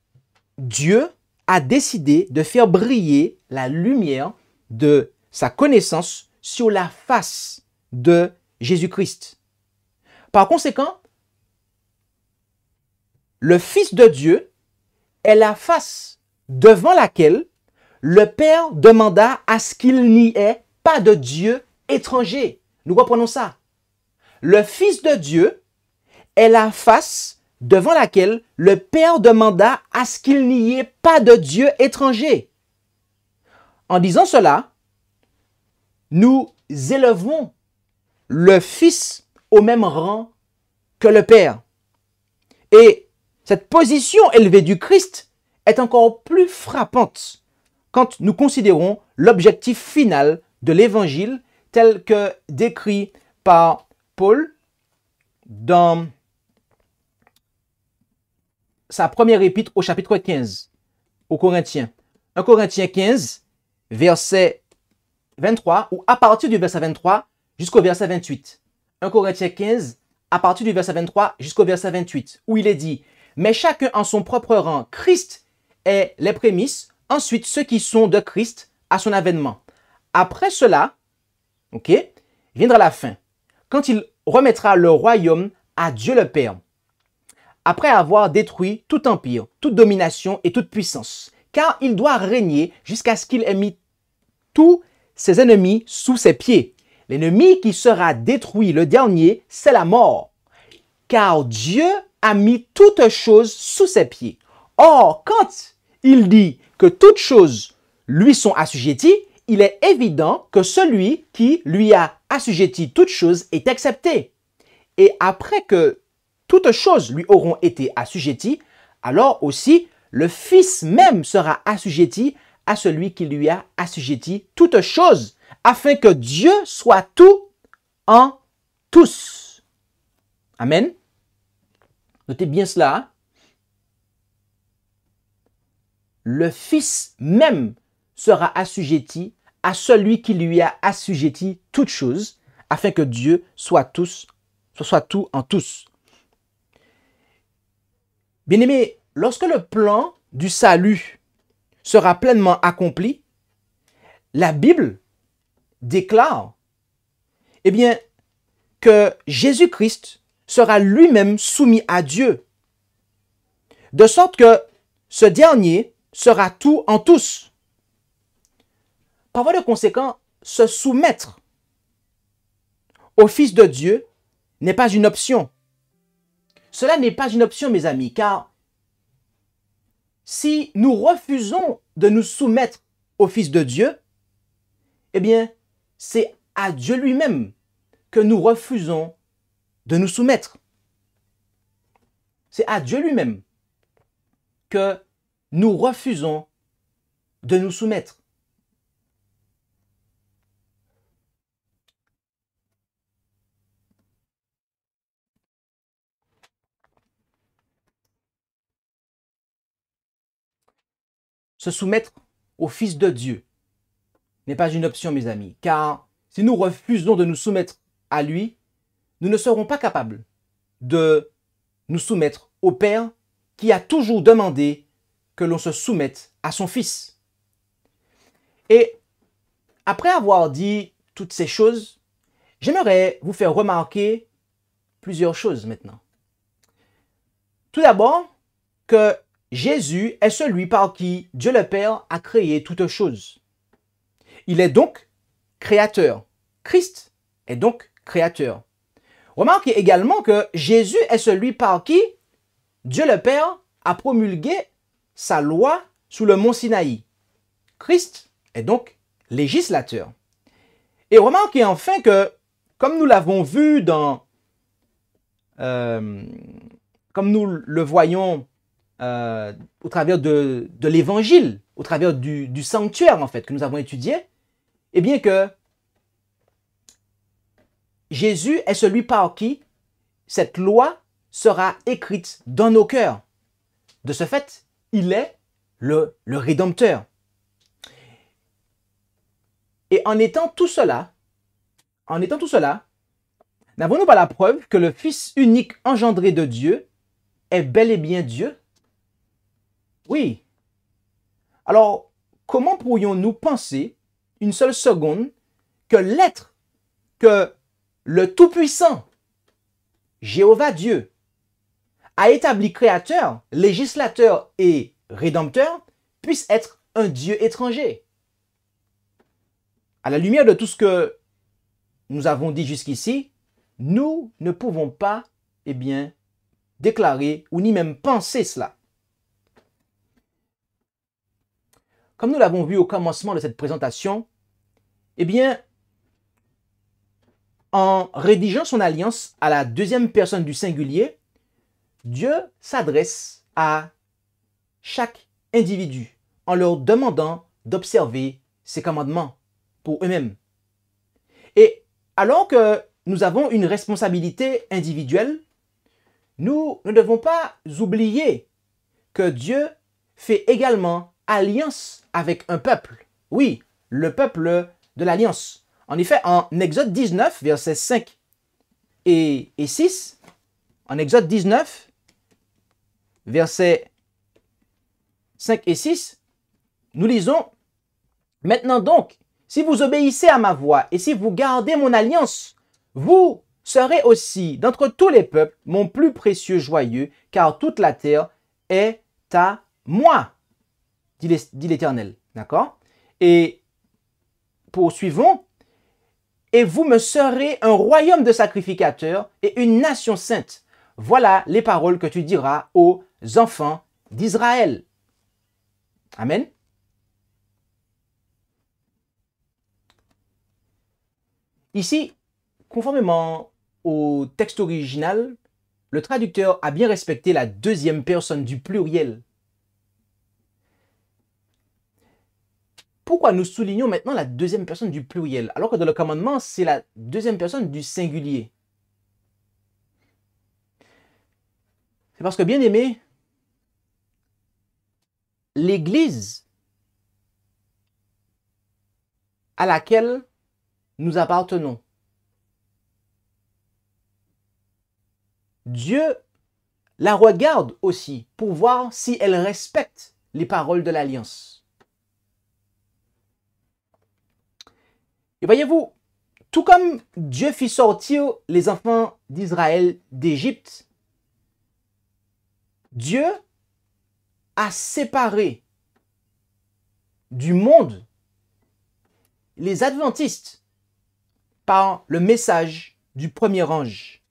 Dieu a décidé de faire briller la lumière de sa connaissance sur la face de Jésus-Christ. Par conséquent, le Fils de Dieu est la face devant laquelle le Père demanda à ce qu'il n'y ait pas de Dieu étranger. Nous reprenons ça. Le Fils de Dieu est la face devant laquelle le Père demanda à ce qu'il n'y ait pas de Dieu étranger. En disant cela, nous élevons le Fils au même rang que le Père. Et cette position élevée du Christ est encore plus frappante quand nous considérons l'objectif final de l'Évangile tel que décrit par Paul dans sa première épître au chapitre 15 aux Corinthiens. 1 Corinthiens 15, verset 23, ou à partir du verset 23 jusqu'au verset 28. 1 Corinthiens 15, à partir du verset 23 jusqu'au verset 28, où il est dit « mais chacun en son propre rang. Christ est les prémices, ensuite ceux qui sont de Christ à son avènement. Après cela, ok, viendra la fin, quand il remettra le royaume à Dieu le Père, après avoir détruit tout empire, toute domination et toute puissance, car il doit régner jusqu'à ce qu'il ait mis tous ses ennemis sous ses pieds. L'ennemi qui sera détruit, le dernier, c'est la mort, car Dieu a mis toutes choses sous ses pieds. Or, quand il dit que toutes choses lui sont assujetties, il est évident que celui qui lui a assujetti toutes choses est accepté. Et après que toutes choses lui auront été assujetties, alors aussi le Fils même sera assujetti à celui qui lui a assujetti toutes choses, afin que Dieu soit tout en tous. Amen. Notez bien cela. Le Fils même sera assujetti à celui qui lui a assujetti toutes choses, afin que Dieu soit tout en tous. Bien-aimés, lorsque le plan du salut sera pleinement accompli, la Bible déclare, eh bien, que Jésus-Christ sera lui-même soumis à Dieu, de sorte que ce dernier sera tout en tous. Par voie de conséquent, se soumettre au Fils de Dieu n'est pas une option. Cela n'est pas une option, mes amis, car si nous refusons de nous soumettre au Fils de Dieu, eh bien, c'est à Dieu lui-même que nous refusons de nous soumettre. C'est à Dieu lui-même que nous refusons de nous soumettre. Se soumettre au Fils de Dieu n'est pas une option, mes amis, car si nous refusons de nous soumettre à lui, nous ne serons pas capables de nous soumettre au Père qui a toujours demandé que l'on se soumette à son Fils. Et après avoir dit toutes ces choses, j'aimerais vous faire remarquer plusieurs choses maintenant. Tout d'abord, que Jésus est celui par qui Dieu le Père a créé toutes choses. Il est donc créateur. Christ est donc créateur. Remarquez également que Jésus est celui par qui Dieu le Père a promulgué sa loi sous le mont Sinaï. Christ est donc législateur. Et remarquez enfin que, comme nous l'avons vu comme nous le voyons au travers de l'évangile, au travers du sanctuaire en fait que nous avons étudié, eh bien que Jésus est celui par qui cette loi sera écrite dans nos cœurs. De ce fait, il est le Rédempteur. Et en étant tout cela, n'avons-nous pas la preuve que le Fils unique engendré de Dieu est bel et bien Dieu? Oui. Alors, comment pourrions-nous penser une seule seconde que l'être, que le Tout-Puissant, Jéhovah Dieu, a établi créateur, législateur et rédempteur, puisse être un Dieu étranger? À la lumière de tout ce que nous avons dit jusqu'ici, nous ne pouvons pas, eh bien, déclarer ou ni même penser cela. Comme nous l'avons vu au commencement de cette présentation, eh bien, en rédigeant son alliance à la deuxième personne du singulier, Dieu s'adresse à chaque individu en leur demandant d'observer ses commandements pour eux-mêmes. Et alors que nous avons une responsabilité individuelle, nous ne devons pas oublier que Dieu fait également alliance avec un peuple. Oui, le peuple de l'alliance. En effet, en Exode 19, versets 5 et 6, en Exode 19, versets 5 et 6, nous lisons, « Maintenant donc, si vous obéissez à ma voix et si vous gardez mon alliance, vous serez aussi d'entre tous les peuples mon plus précieux joyeux, car toute la terre est à moi, dit l'Éternel. » D'accord? Et poursuivons. « Et vous me serez un royaume de sacrificateurs et une nation sainte. Voilà les paroles que tu diras aux enfants d'Israël. » Amen. Ici, conformément au texte original, le traducteur a bien respecté la deuxième personne du pluriel. Pourquoi nous soulignons maintenant la deuxième personne du pluriel, alors que dans le commandement, c'est la deuxième personne du singulier? C'est parce que, bien aimé, l'Église à laquelle nous appartenons, Dieu la regarde aussi pour voir si elle respecte les paroles de l'Alliance. Et voyez-vous, tout comme Dieu fit sortir les enfants d'Israël d'Égypte, Dieu a séparé du monde les adventistes par le message du premier ange,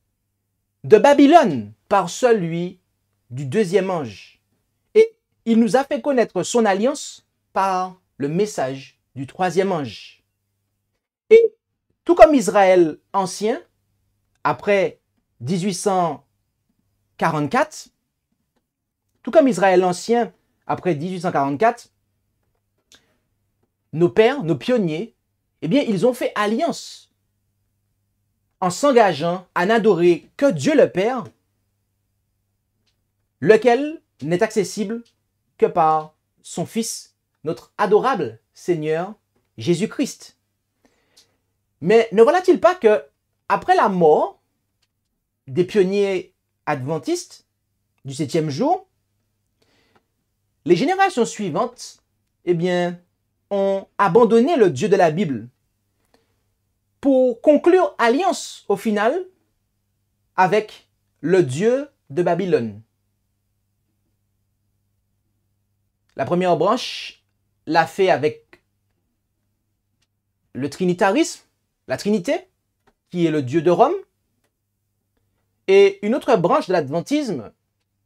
de Babylone par celui du deuxième ange, et il nous a fait connaître son alliance par le message du troisième ange. Et tout comme Israël ancien, après 1844, tout comme Israël ancien, après 1844, nos pères, nos pionniers, eh bien, ils ont fait alliance en s'engageant à n'adorer que Dieu le Père, lequel n'est accessible que par son Fils, notre adorable Seigneur Jésus-Christ. Mais ne voilà-t-il pas que, après la mort des pionniers adventistes du 7e jour, les générations suivantes, eh bien, ont abandonné le Dieu de la Bible pour conclure alliance au final avec le Dieu de Babylone. La première branche l'a fait avec le trinitarisme, la Trinité, qui est le Dieu de Rome, et une autre branche de l'adventisme,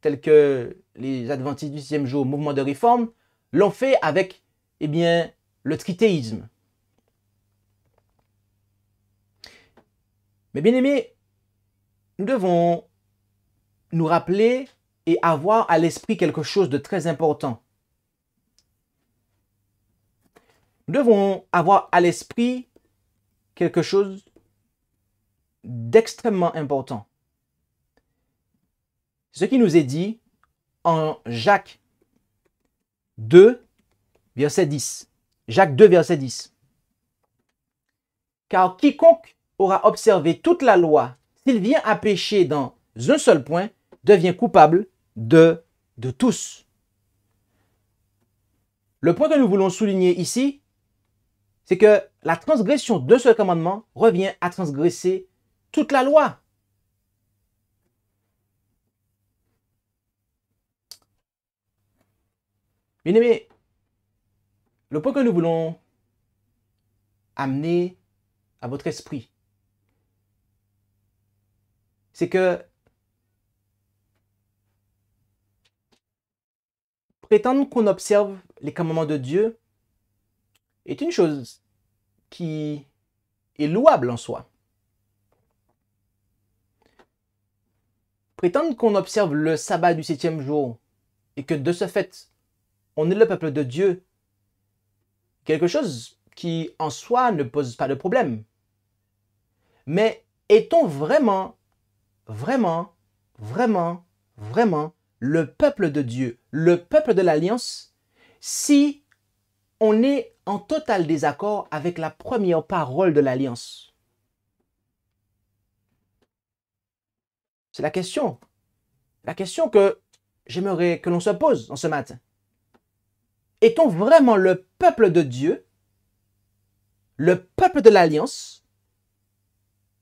telle que les adventistes du 6e jour, mouvement de réforme, l'ont fait avec, eh bien, le tritéisme. Mais bien aimés, nous devons nous rappeler et avoir à l'esprit quelque chose de très important. Nous devons avoir à l'esprit quelque chose d'extrêmement important. Ce qui nous est dit en Jacques 2, verset 10. Jacques 2, verset 10. Car quiconque aura observé toute la loi, s'il vient à pécher dans un seul point, devient coupable de tous. Le point que nous voulons souligner ici, c'est que la transgression d'un seul commandement revient à transgresser toute la loi. Bien aimé, le point que nous voulons amener à votre esprit, c'est que prétendre qu'on observe les commandements de Dieu est une chose qui est louable en soi. Prétendre qu'on observe le sabbat du 7e jour et que de ce fait, on est le peuple de Dieu, quelque chose qui en soi ne pose pas de problème. Mais est-on vraiment le peuple de Dieu, le peuple de l'Alliance, si on est en total désaccord avec la première parole de l'Alliance? C'est la question que j'aimerais que l'on se pose en ce matin. Est-on vraiment le peuple de Dieu, le peuple de l'Alliance,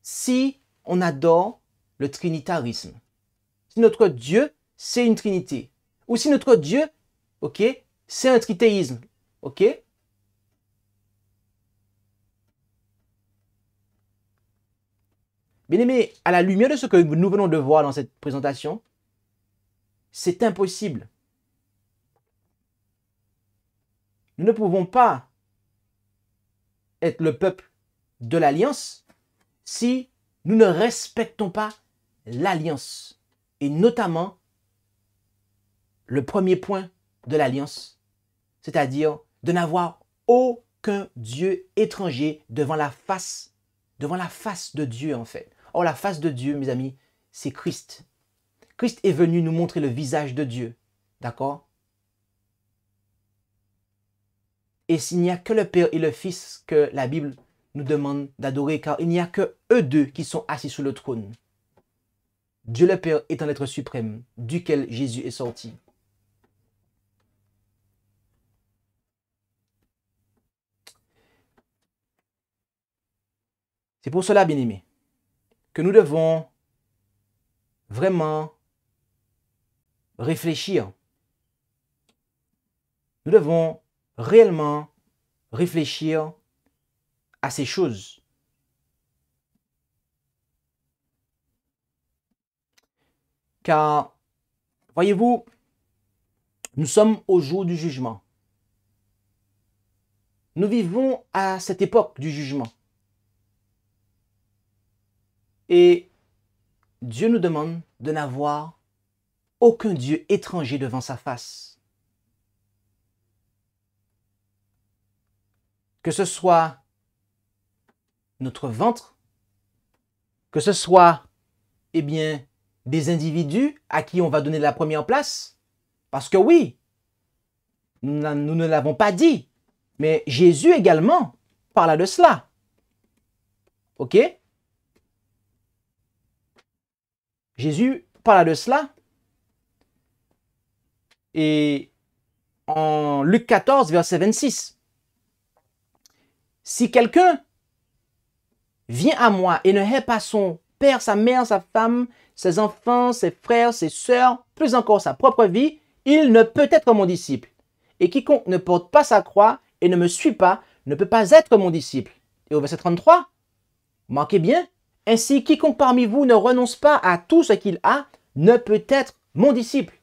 si on adore le trinitarisme? Si notre Dieu, c'est une trinité. Ou si notre Dieu, ok, c'est un tritéisme. Ok? Bien-aimés, à la lumière de ce que nous venons de voir dans cette présentation, c'est impossible. Nous ne pouvons pas être le peuple de l'Alliance si nous ne respectons pas l'Alliance. Et notamment, le premier point de l'Alliance, c'est-à-dire de n'avoir aucun Dieu étranger devant la face de Dieu en fait. Or, la face de Dieu, mes amis, c'est Christ. Christ est venu nous montrer le visage de Dieu. D'accord? Et s'il n'y a que le Père et le Fils que la Bible nous demande d'adorer, car il n'y a que eux deux qui sont assis sur le trône. Dieu le Père étant l'être suprême, duquel Jésus est sorti. C'est pour cela, bien-aimés, que nous devons vraiment réfléchir. Nous devons réellement réfléchir à ces choses. Car, voyez-vous, nous sommes au jour du jugement. Nous vivons à cette époque du jugement. Et Dieu nous demande de n'avoir aucun Dieu étranger devant sa face. Que ce soit notre ventre, que ce soit, eh bien, des individus à qui on va donner la première place. Parce que oui, nous ne l'avons pas dit, mais Jésus également parla de cela. Ok? Jésus parla de cela. Et en Luc 14, verset 26. Si quelqu'un vient à moi et ne hait pas son père, sa mère, sa femme, ses enfants, ses frères, ses sœurs, plus encore sa propre vie, il ne peut être mon disciple. Et quiconque ne porte pas sa croix et ne me suit pas ne peut pas être mon disciple. Et au verset 33, marquez bien, ainsi quiconque parmi vous ne renonce pas à tout ce qu'il a ne peut être mon disciple.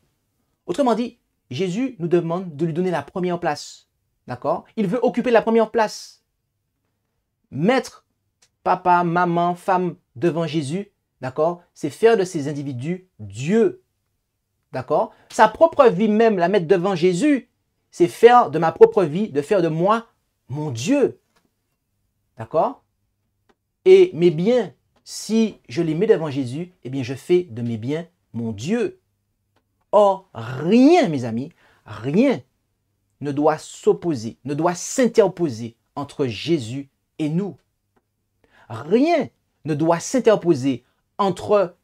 Autrement dit, Jésus nous demande de lui donner la première place. D'accord? Il veut occuper la première place. Mettre papa, maman, femme devant Jésus, d'accord? C'est faire de ces individus Dieu. D'accord? Sa propre vie même, la mettre devant Jésus, c'est faire de ma propre vie, de faire de moi mon Dieu. D'accord? Et mes biens, si je les mets devant Jésus, eh bien je fais de mes biens mon Dieu. Or, rien, mes amis, rien ne doit s'opposer, ne doit s'interposer entre Jésus et nous. Rien ne doit s'interposer entre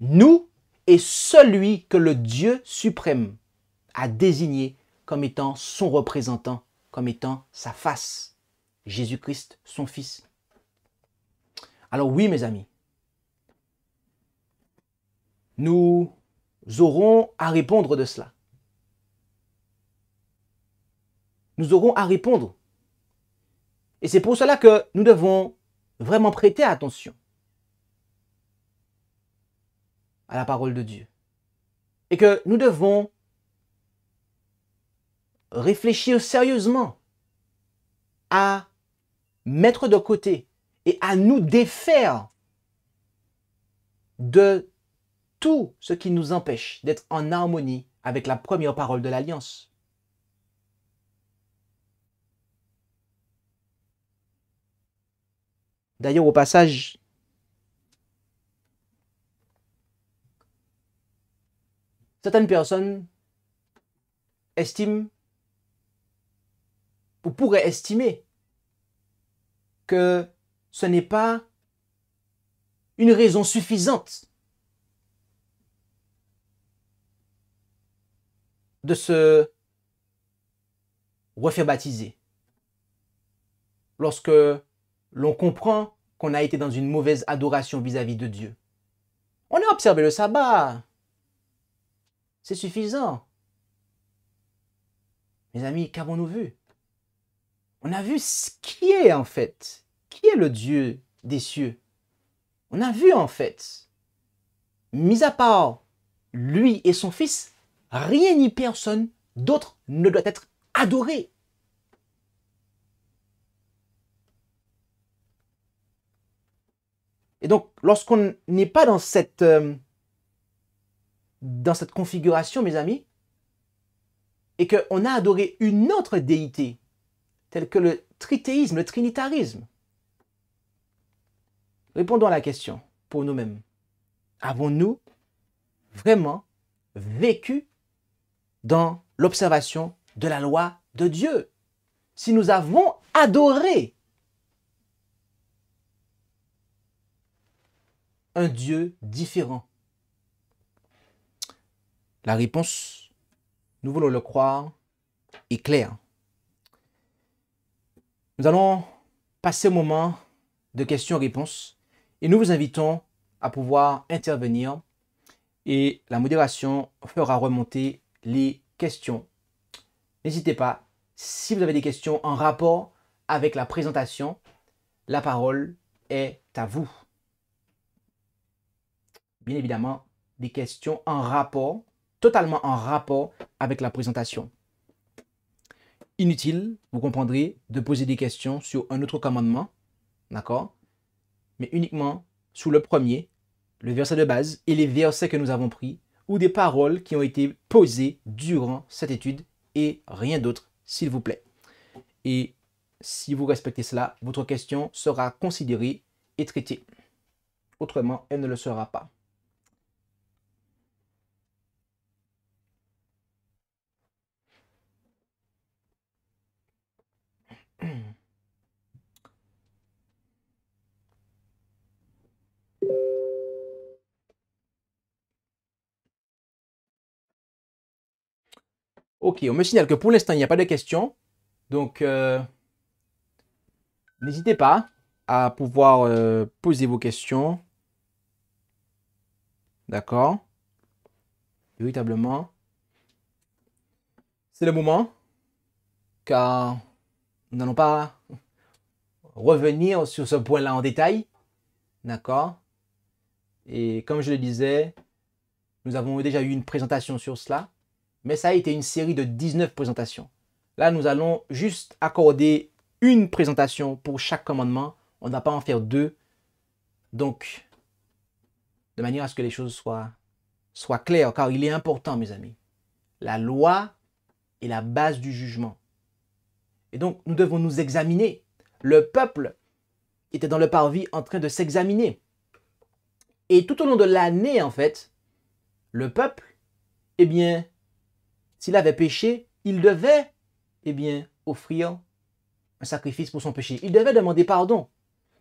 nous et celui que le Dieu suprême a désigné comme étant son représentant, comme étant sa face, Jésus-Christ, son Fils. Alors oui, mes amis, nous aurons à répondre de cela. Nous aurons à répondre. Et c'est pour cela que nous devons vraiment prêter attention à la parole de Dieu. Et que nous devons réfléchir sérieusement à mettre de côté et à nous défaire de tout ce qui nous empêche d'être en harmonie avec la première parole de l'Alliance. D'ailleurs, au passage, certaines personnes estiment ou pourraient estimer que ce n'est pas une raison suffisante de se refaire baptiser. Lorsque l'on comprend qu'on a été dans une mauvaise adoration vis-à-vis de Dieu. On a observé le sabbat. C'est suffisant. Mes amis, qu'avons-nous vu? On a vu qui est en fait. Qui est le Dieu des cieux? On a vu en fait, mis à part lui et son fils, rien ni personne d'autre ne doit être adoré. Et donc, lorsqu'on n'est pas dans cette configuration, mes amis, et qu'on a adoré une autre déité, telle que le tritéisme, le trinitarisme, répondons à la question pour nous-mêmes. Avons-nous vraiment vécu dans l'observation de la loi de Dieu? Si nous avons adoré un Dieu différent? La réponse, nous voulons le croire, est claire. Nous allons passer au moment de questions-réponses et nous vous invitons à pouvoir intervenir et la modération fera remonter les questions. N'hésitez pas, si vous avez des questions en rapport avec la présentation, la parole est à vous. Bien évidemment, des questions en rapport, totalement en rapport avec la présentation. Inutile, vous comprendrez, de poser des questions sur un autre commandement, d'accord? Mais uniquement sous le premier, le verset de base et les versets que nous avons pris, ou des paroles qui ont été posées durant cette étude et rien d'autre, s'il vous plaît. Et si vous respectez cela, votre question sera considérée et traitée. Autrement, elle ne le sera pas. Ok, on me signale que pour l'instant, il n'y a pas de questions. Donc, n'hésitez pas à pouvoir poser vos questions. D'accord? Véritablement. C'est le moment, car nous n'allons pas revenir sur ce point-là en détail. D'accord? Et comme je le disais, nous avons déjà eu une présentation sur cela. Mais ça a été une série de 19 présentations. Là, nous allons juste accorder une présentation pour chaque commandement. On ne va pas en faire deux. Donc, de manière à ce que les choses soient claires, car il est important, mes amis. La loi est la base du jugement. Et donc, nous devons nous examiner. Le peuple était dans le parvis en train de s'examiner. Et tout au long de l'année, en fait, le peuple, eh bien, s'il avait péché, il devait, eh bien, offrir un sacrifice pour son péché. Il devait demander pardon.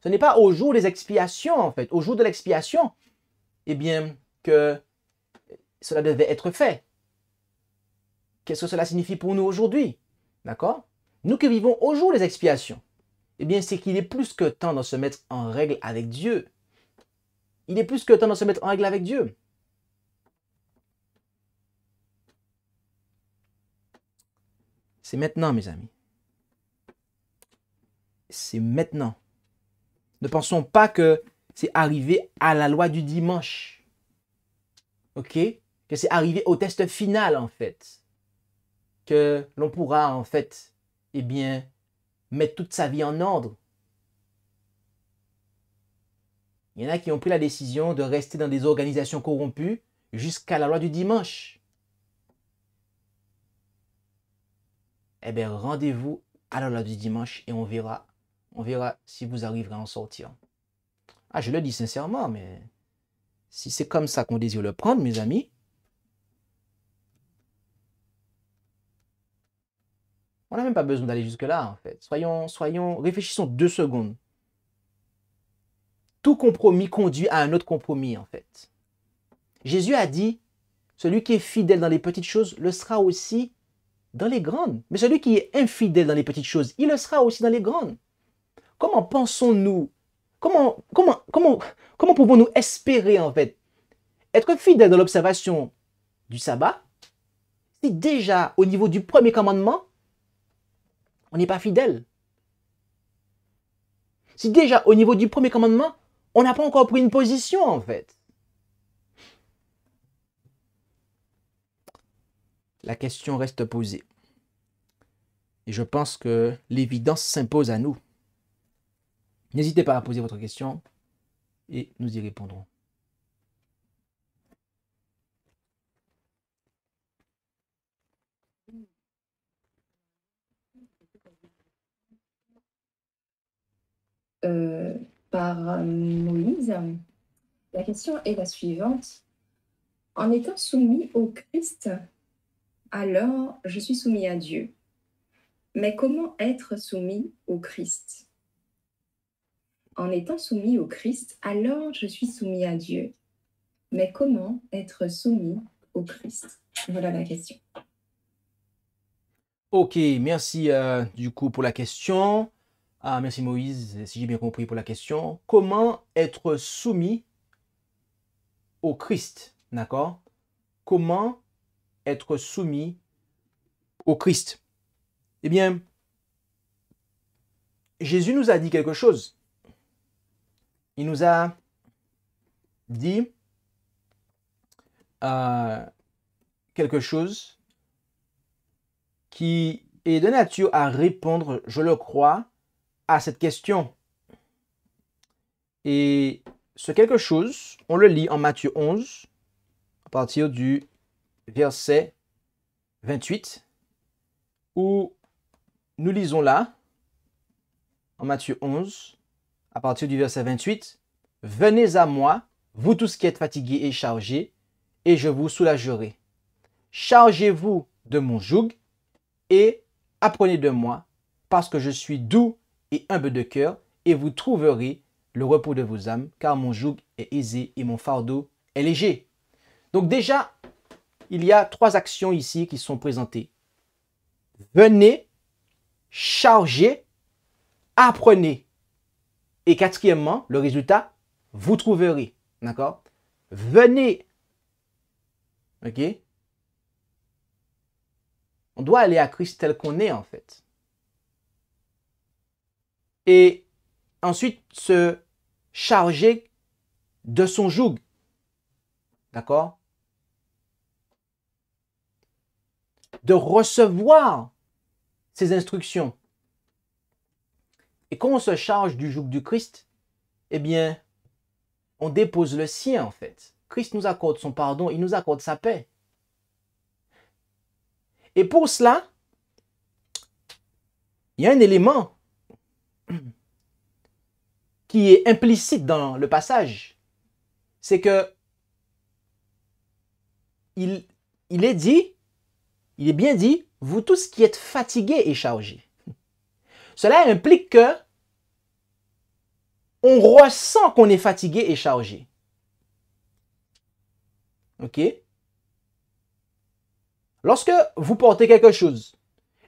Ce n'est pas au jour des expiations, en fait, au jour de l'expiation, eh bien, que cela devait être fait. Qu'est-ce que cela signifie pour nous aujourd'hui? D'accord? Nous qui vivons au jour des expiations, eh bien, c'est qu'il est plus que temps de se mettre en règle avec Dieu. Il est plus que temps de se mettre en règle avec Dieu. C'est maintenant, mes amis. C'est maintenant. Ne pensons pas que c'est arrivé à la loi du dimanche. OK? Que c'est arrivé au test final, en fait. Que l'on pourra, en fait, eh bien, mettre toute sa vie en ordre. Il y en a qui ont pris la décision de rester dans des organisations corrompues jusqu'à la loi du dimanche. Eh bien, rendez-vous à la loi du dimanche et on verra si vous arriverez à en sortir. Ah, je le dis sincèrement, mais si c'est comme ça qu'on désire le prendre, mes amis, on n'a même pas besoin d'aller jusque-là, en fait. Réfléchissons 2 secondes. Tout compromis conduit à un autre compromis, en fait. Jésus a dit, celui qui est fidèle dans les petites choses le sera aussi dans les grandes. Mais celui qui est infidèle dans les petites choses, il le sera aussi dans les grandes. Comment pensons-nous, comment pouvons-nous espérer en fait être fidèles dans l'observation du sabbat si déjà au niveau du premier commandement, on n'est pas fidèle? Si déjà au niveau du premier commandement, on n'a pas encore pris une position en fait. La question reste posée. Et je pense que l'évidence s'impose à nous. N'hésitez pas à poser votre question et nous y répondrons. Par Moïse. La question est la suivante. En étant soumis au Christ, alors je suis soumis à Dieu. Mais comment être soumis au Christ? En étant soumis au Christ, alors je suis soumis à Dieu. Mais comment être soumis au Christ? Voilà la question. Ok, merci du coup pour la question. Merci Moïse, si j'ai bien compris pour la question. Comment être soumis au Christ? D'accord? Comment être soumis au Christ? Eh bien, Jésus nous a dit quelque chose. Il nous a dit quelque chose qui est de nature à répondre, je le crois, à cette question. Et ce quelque chose, on le lit en Matthieu 11, à partir du verset 28, où nous lisons là, en Matthieu 11, à partir du verset 28, « Venez à moi, vous tous qui êtes fatigués et chargés, et je vous soulagerai. Chargez-vous de mon joug et apprenez de moi, parce que je suis doux et humble de cœur, et vous trouverez le repos de vos âmes, car mon joug est aisé et mon fardeau est léger. » Donc déjà, il y a 3 actions ici qui sont présentées. Venez, chargez, apprenez. Et quatrièmement, le résultat, vous trouverez. D'accord? Venez. Ok? On doit aller à Christ tel qu'on est en fait. Et ensuite, se charger de son joug. D'accord? De recevoir ses instructions. Et quand on se charge du joug du Christ, eh bien, on dépose le sien en fait. Christ nous accorde son pardon, il nous accorde sa paix. Et pour cela, il y a un élément qui est implicite dans le passage. C'est que il est bien dit, vous tous qui êtes fatigués et chargés. Cela implique que on ressent qu'on est fatigué et chargé. Ok? Lorsque vous portez quelque chose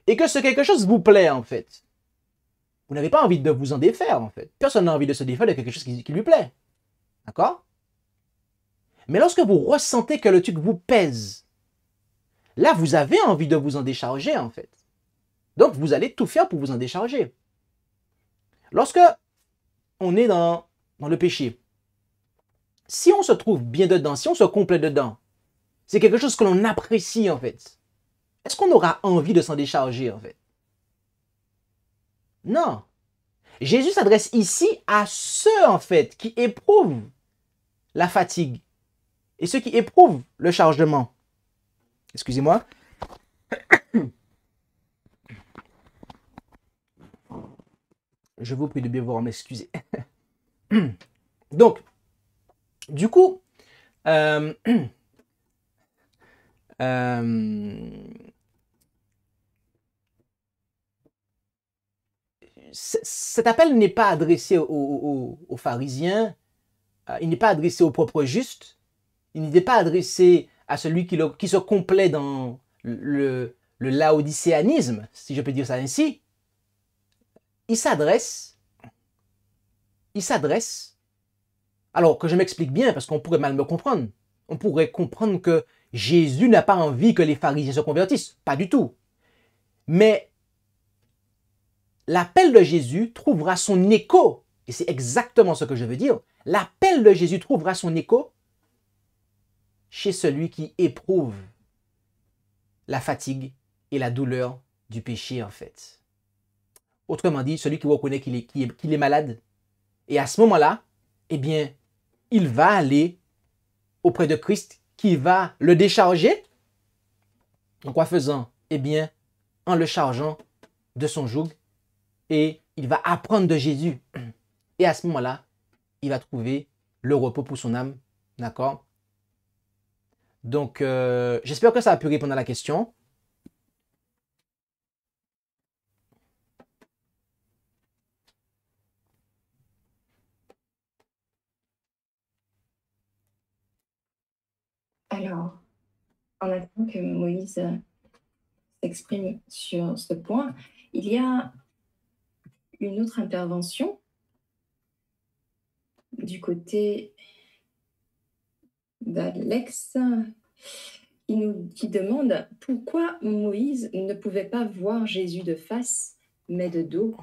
et que ce quelque chose vous plaît en fait, vous n'avez pas envie de vous en défaire en fait. Personne n'a envie de se défaire de quelque chose qui lui plaît. D'accord? Mais lorsque vous ressentez que le truc vous pèse, là vous avez envie de vous en décharger en fait. Donc vous allez tout faire pour vous en décharger. Lorsque on est dans le péché, si on se trouve bien dedans, si on se complaît dedans, c'est quelque chose que l'on apprécie en fait. Est-ce qu'on aura envie de s'en décharger en fait? Non. Jésus s'adresse ici à ceux en fait qui éprouvent la fatigue et ceux qui éprouvent le chargement. Excusez-moi. Je vous prie de bien vouloir m'excuser. Donc, du coup, cet appel n'est pas adressé aux pharisiens, il n'est pas adressé aux propres justes, il n'est pas adressé à celui qui se complaît dans le laodicéanisme, si je peux dire ça ainsi, il s'adresse, alors que je m'explique bien, parce qu'on pourrait mal me comprendre. On pourrait comprendre que Jésus n'a pas envie que les pharisiens se convertissent, pas du tout. Mais l'appel de Jésus trouvera son écho, et c'est exactement ce que je veux dire, l'appel de Jésus trouvera son écho chez celui qui éprouve la fatigue et la douleur du péché en fait. Autrement dit, celui qui reconnaît qu'il est malade. Et à ce moment-là, eh bien, il va aller auprès de Christ qui va le décharger. En quoi faisant? Eh bien, en le chargeant de son joug et il va apprendre de Jésus. Et à ce moment-là, il va trouver le repos pour son âme. D'accord? Donc, j'espère que ça a pu répondre à la question. Alors, en attendant que Moïse s'exprime sur ce point, il y a une autre intervention du côté d'Alex qui demande pourquoi Moïse ne pouvait pas voir Jésus de face, mais de dos,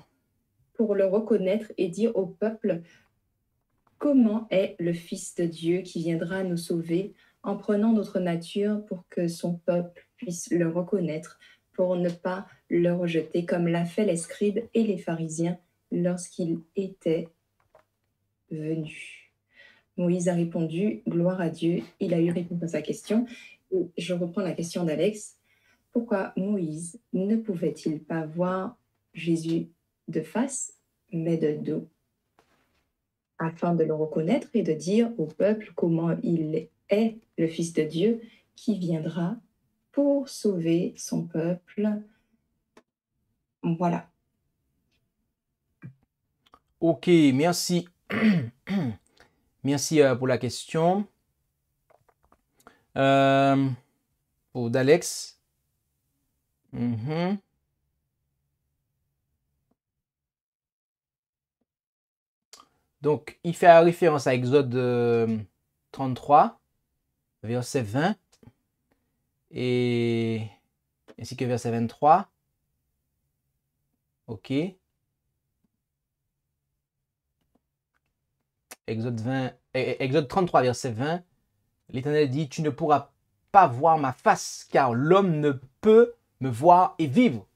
pour le reconnaître et dire au peuple comment est le Fils de Dieu qui viendra nous sauver en prenant notre nature pour que son peuple puisse le reconnaître, pour ne pas le rejeter comme l'a fait les scribes et les pharisiens lorsqu'ils étaient venus. Moïse a répondu, gloire à Dieu, il a eu réponse à sa question. Et je reprends la question d'Alex. Pourquoi Moïse ne pouvait-il pas voir Jésus de face, mais de dos, afin de le reconnaître et de dire au peuple comment il est le Fils de Dieu qui viendra pour sauver son peuple. Voilà. Ok, merci. Merci pour la question. Pour d'Alex. Donc, il fait référence à Exode 33, verset 20, et ainsi que verset 23. Ok. Exode 33, verset 20. L'Éternel dit, tu ne pourras pas voir ma face, car l'homme ne peut me voir et vivre.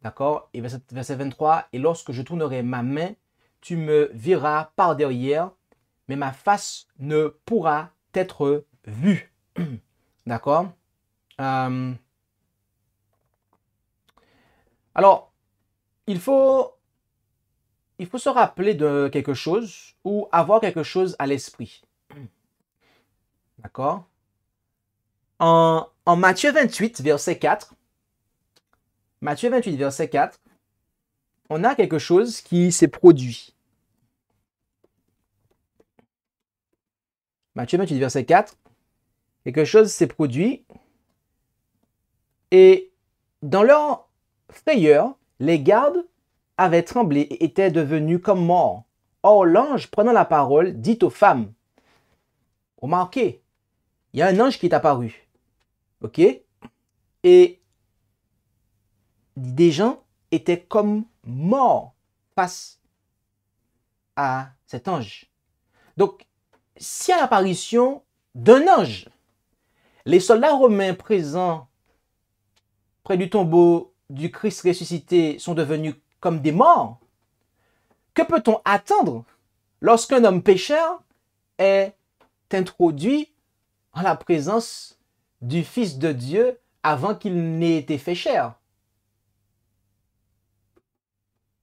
D'accord? Et verset 23, et lorsque je tournerai ma main, tu me verras par derrière, mais ma face ne pourra être vue. D'accord? Alors, il faut se rappeler de quelque chose ou avoir quelque chose à l'esprit. D'accord? En Matthieu 28, verset 4, Matthieu 28, verset 4, on a quelque chose qui s'est produit. Matthieu 28, verset 4, quelque chose s'est produit. Et dans leur frayeur, les gardes avaient tremblé et étaient devenus comme morts. Or, l'ange, prenant la parole, dit aux femmes, remarquez, il y a un ange qui est apparu. Ok? Et des gens étaient comme morts face à cet ange. Donc, si à l'apparition d'un ange, les soldats romains présents près du tombeau du Christ ressuscité sont devenus comme des morts, que peut-on attendre lorsqu'un homme pécheur est introduit en la présence du Fils de Dieu avant qu'il n'ait été fait chair?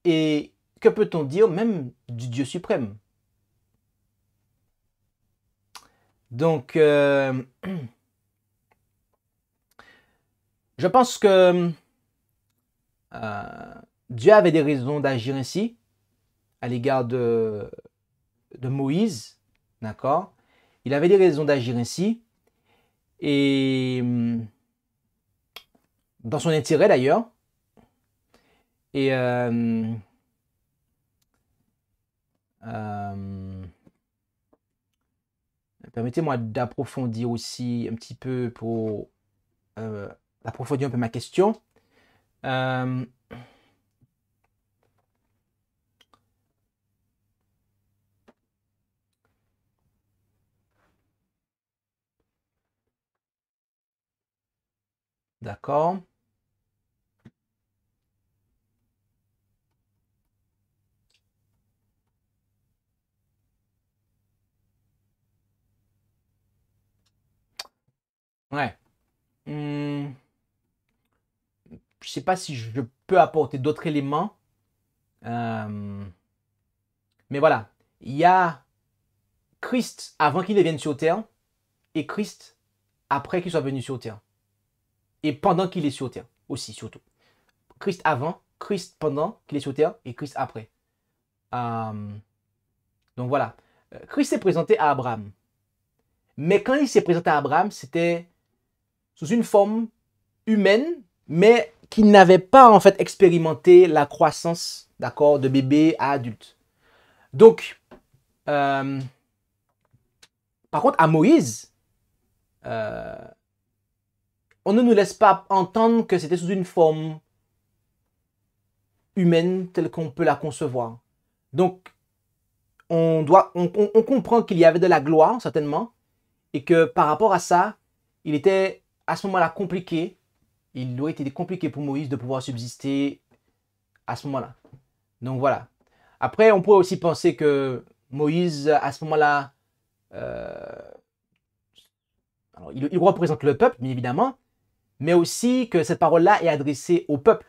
Et que peut-on dire même du Dieu suprême? Donc, je pense que Dieu avait des raisons d'agir ainsi à l'égard de Moïse, d'accord? Il avait des raisons d'agir ainsi. et dans son intérêt d'ailleurs. Et permettez-moi d'approfondir aussi un petit peu pour approfondir un peu ma question. D'accord. Ouais. Je sais pas si je peux apporter d'autres éléments. Mais voilà. Il y a Christ avant qu'il ne vienne sur terre et Christ après qu'il soit venu sur terre. Et pendant qu'il est sur terre aussi, surtout. Christ avant, Christ pendant qu'il est sur terre et Christ après. Donc voilà. Christ s'est présenté à Abraham. Mais quand il s'est présenté à Abraham, c'était sous une forme humaine, mais qui n'avait pas en fait expérimenté la croissance, d'accord, de bébé à adulte. Donc, par contre, à Moïse, on ne nous laisse pas entendre que c'était sous une forme humaine telle qu'on peut la concevoir. Donc, on comprend qu'il y avait de la gloire, certainement, et que par rapport à ça, il était à ce moment-là compliqué. Il aurait été compliqué pour Moïse de pouvoir subsister à ce moment-là. Donc voilà. Après, on pourrait aussi penser que Moïse, à ce moment-là, il représente le peuple, bien évidemment, mais aussi que cette parole-là est adressée au peuple,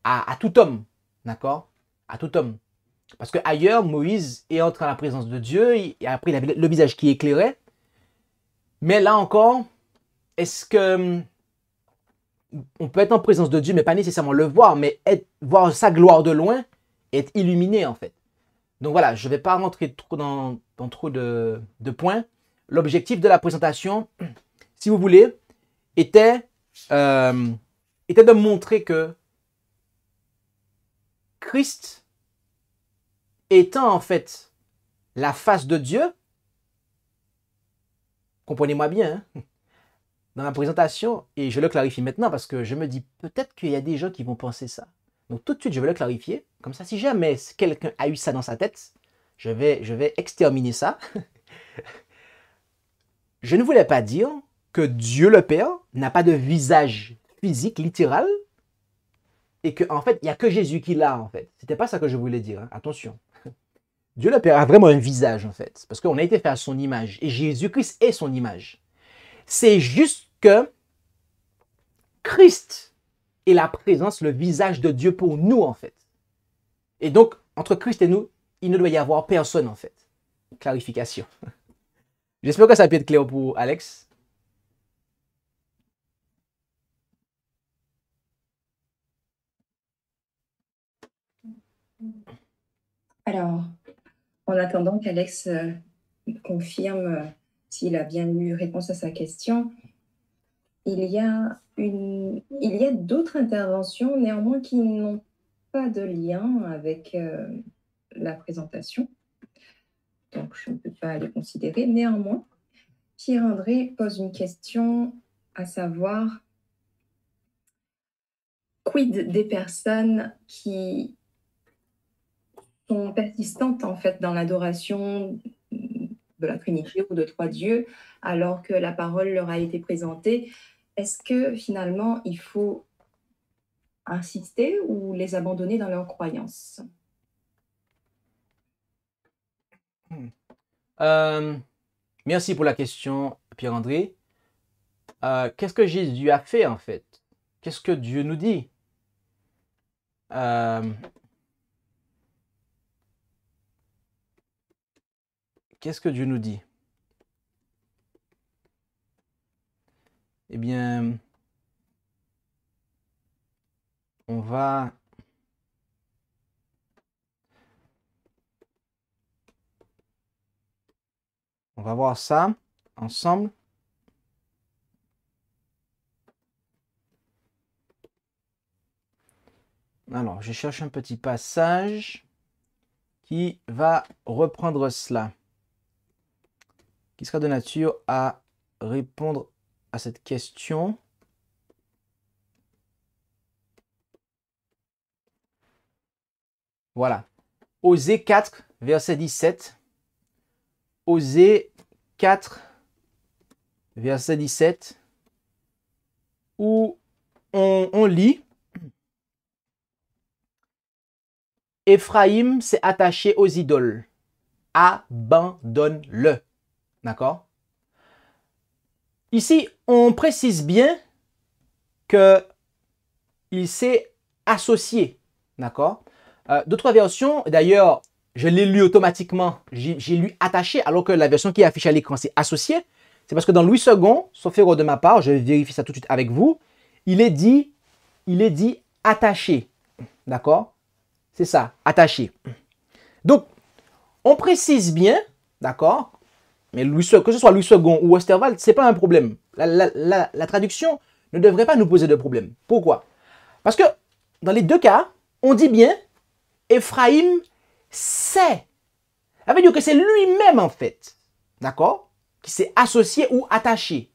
à tout homme, d'accord? À tout homme. Parce que ailleurs, Moïse est entré en la présence de Dieu, et après il avait le visage qui éclairait. Mais là encore, est-ce que on peut être en présence de Dieu, mais pas nécessairement le voir, mais voir sa gloire de loin et être illuminé en fait. Donc voilà, je ne vais pas rentrer trop dans trop de points. L'objectif de la présentation, si vous voulez, était de montrer que Christ étant en fait la face de Dieu, comprenez-moi bien, hein, dans la présentation, et je le clarifie maintenant parce que je me dis peut-être qu'il y a des gens qui vont penser ça. Donc tout de suite, je vais le clarifier. Comme ça, si jamais quelqu'un a eu ça dans sa tête, je vais exterminer ça. Je ne voulais pas dire que Dieu le Père n'a pas de visage physique, littéral, et qu'en fait, il n'y a que Jésus qui l'a, en fait. C'était pas ça que je voulais dire, hein. Attention. Dieu le Père a vraiment un visage, en fait, parce qu'on a été fait à son image, et Jésus-Christ est son image. C'est juste que Christ est la présence, le visage de Dieu pour nous, en fait. Et donc, entre Christ et nous, il ne doit y avoir personne, en fait. Clarification. J'espère que ça peut être clair pour Alex. Alors, en attendant qu'Alex confirme s'il a bien eu réponse à sa question, il y a d'autres interventions, néanmoins, qui n'ont pas de lien avec la présentation. Donc, je ne peux pas les considérer. Néanmoins, Pierre-André pose une question, à savoir, quid des personnes qui sont persistantes en fait dans l'adoration de la Trinité ou de trois dieux, alors que la parole leur a été présentée? Est-ce que finalement il faut insister ou les abandonner dans leurs croyances? Merci pour la question, Pierre-André. Qu'est-ce que Jésus a fait en fait? Qu'est-ce que Dieu nous dit? Qu'est-ce que Dieu nous dit? Eh bien, on va voir ça ensemble. Alors, je cherche un petit passage qui va reprendre cela, qui sera de nature à répondre à cette question. Voilà. Osée 4, verset 17. Osée 4, verset 17, où on lit « Éphraïm s'est attaché aux idoles. Abandonne-le. » D'accord? Ici, on précise bien qu'il s'est associé. D'accord? D'autres versions, d'ailleurs, je l'ai lu automatiquement, j'ai lu attaché, alors que la version qui est affichée à l'écran, c'est associé. C'est parce que dans Louis II, sauf erreur de ma part, je vérifie ça tout de suite avec vous, il est dit attaché. D'accord? C'est ça, attaché. Donc, on précise bien, d'accord? Mais que ce soit Louis II ou Osterwald, ce n'est pas un problème. La traduction ne devrait pas nous poser de problème. Pourquoi? Parce que dans les deux cas, on dit bien Éphraïm sait. Ça veut dire que c'est lui-même en fait, d'accord, qui s'est associé ou attaché.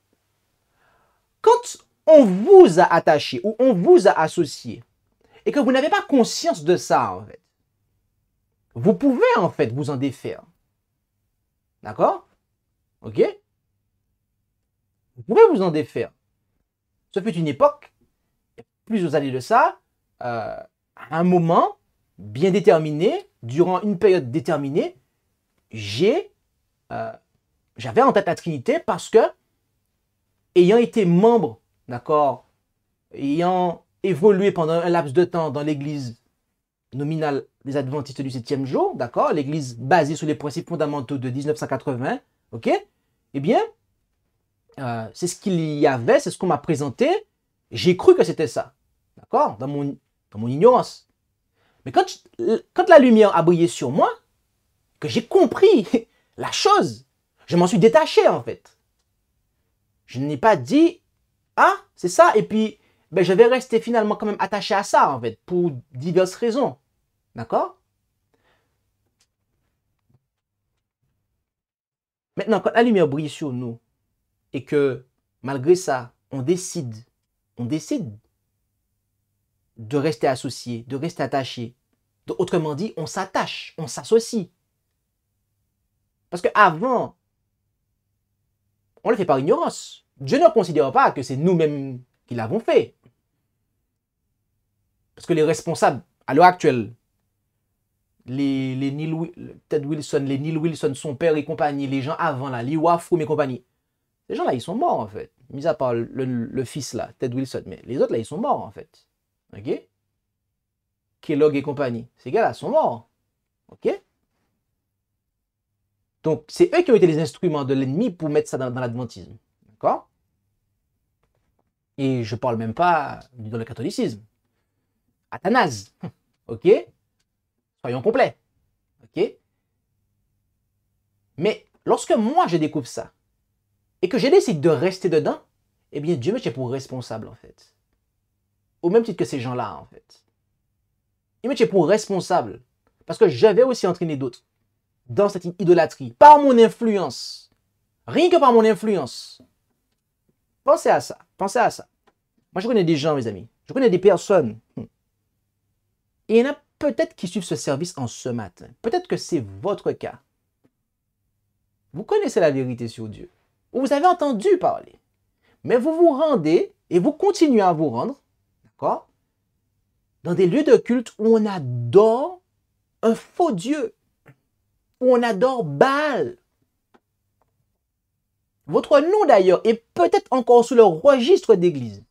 Quand on vous a attaché ou on vous a associé et que vous n'avez pas conscience de ça en fait, vous pouvez en fait vous en défaire. D'accord? Ok? Vous pouvez vous en défaire. Ce fut une époque, plusieurs années de ça, à un moment bien déterminé, durant une période déterminée, j'avais en tête la Trinité parce que, ayant été membre, d'accord, ayant évolué pendant un laps de temps dans l'église nominale des Adventistes du 7e jour, d'accord, l'église basée sur les principes fondamentaux de 1980, ok, eh bien, c'est ce qu'il y avait, c'est ce qu'on m'a présenté, j'ai cru que c'était ça, d'accord, dans mon ignorance. Mais quand la lumière a brillé sur moi, que j'ai compris la chose, je m'en suis détaché en fait. Je n'ai pas dit, ah, c'est ça, et puis ben, je vais rester finalement quand même attaché à ça en fait, pour diverses raisons. D'accord? Maintenant, quand la lumière brille sur nous, et que malgré ça, on décide de rester associé, de rester attaché. Donc, autrement dit, on s'attache, on s'associe. Parce qu'avant, on le fait par ignorance. Dieu ne considère pas que c'est nous-mêmes qui l'avons fait. Parce que les responsables, à l'heure actuelle, Ted Wilson, les Neil Wilson, son père et compagnie, les gens avant, là, Lee Wafroom et compagnie, ces gens-là, ils sont morts, en fait. Mis à part le fils, là, Ted Wilson. Mais les autres, là, ils sont morts, en fait. OK? Kellogg et compagnie. Ces gars-là sont morts. OK? Donc, c'est eux qui ont été les instruments de l'ennemi pour mettre ça dans l'adventisme. D'accord? Et je ne parle même pas dans le catholicisme. Athanase. OK? Soyons complets. OK? Mais lorsque moi, je découvre ça, et que je décide de rester dedans, eh bien, Dieu me tient pour responsable, en fait. Au même titre que ces gens-là, en fait. Il me tient pour responsable. Parce que je vais aussi entraîner d'autres dans cette idolâtrie. Par mon influence. Rien que par mon influence. Pensez à ça. Pensez à ça. Moi, je connais des gens, mes amis. Je connais des personnes. Et il y en a peut-être qui suivent ce service en ce matin. Peut-être que c'est votre cas. Vous connaissez la vérité sur Dieu. Vous avez entendu parler. Mais vous vous rendez et vous continuez à vous rendre, d'accord, dans des lieux de culte où on adore un faux Dieu, où on adore Baal. Votre nom d'ailleurs est peut-être encore sous le registre d'église,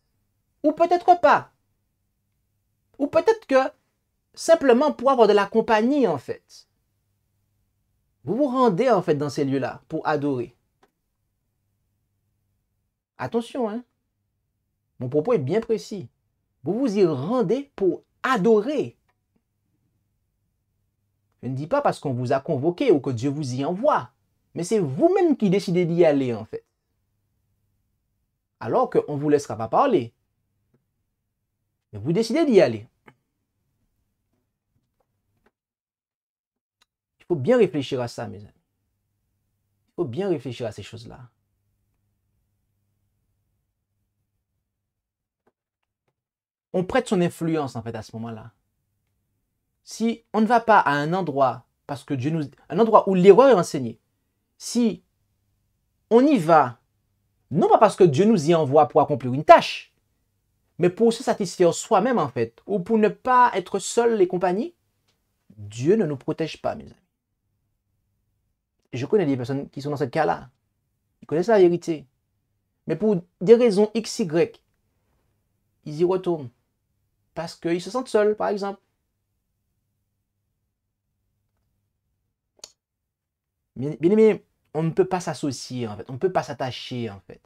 ou peut-être pas. Ou peut-être que simplement pour avoir de la compagnie en fait. Vous vous rendez en fait dans ces lieux-là pour adorer. Attention, hein. Mon propos est bien précis. Vous vous y rendez pour adorer. Je ne dis pas parce qu'on vous a convoqué ou que Dieu vous y envoie. Mais c'est vous-même qui décidez d'y aller, en fait. Alors qu'on ne vous laissera pas parler. Mais vous décidez d'y aller. faut bien réfléchir à ça, mes amis. Il faut bien réfléchir à ces choses-là. On prête son influence, en fait, à ce moment-là. Si on ne va pas à un endroit, parce que Dieu nous... un endroit où l'erreur est enseignée, si on y va, non pas parce que Dieu nous y envoie pour accomplir une tâche, mais pour se satisfaire soi-même, en fait, ou pour ne pas être seul les compagnies, Dieu ne nous protège pas, mes amis. Et je connais des personnes qui sont dans ce cas-là. Ils connaissent la vérité. Mais pour des raisons X, Y, ils y retournent. Parce qu'ils se sentent seuls, par exemple. Bien aimé, on ne peut pas s'associer, en fait. On ne peut pas s'attacher, en fait.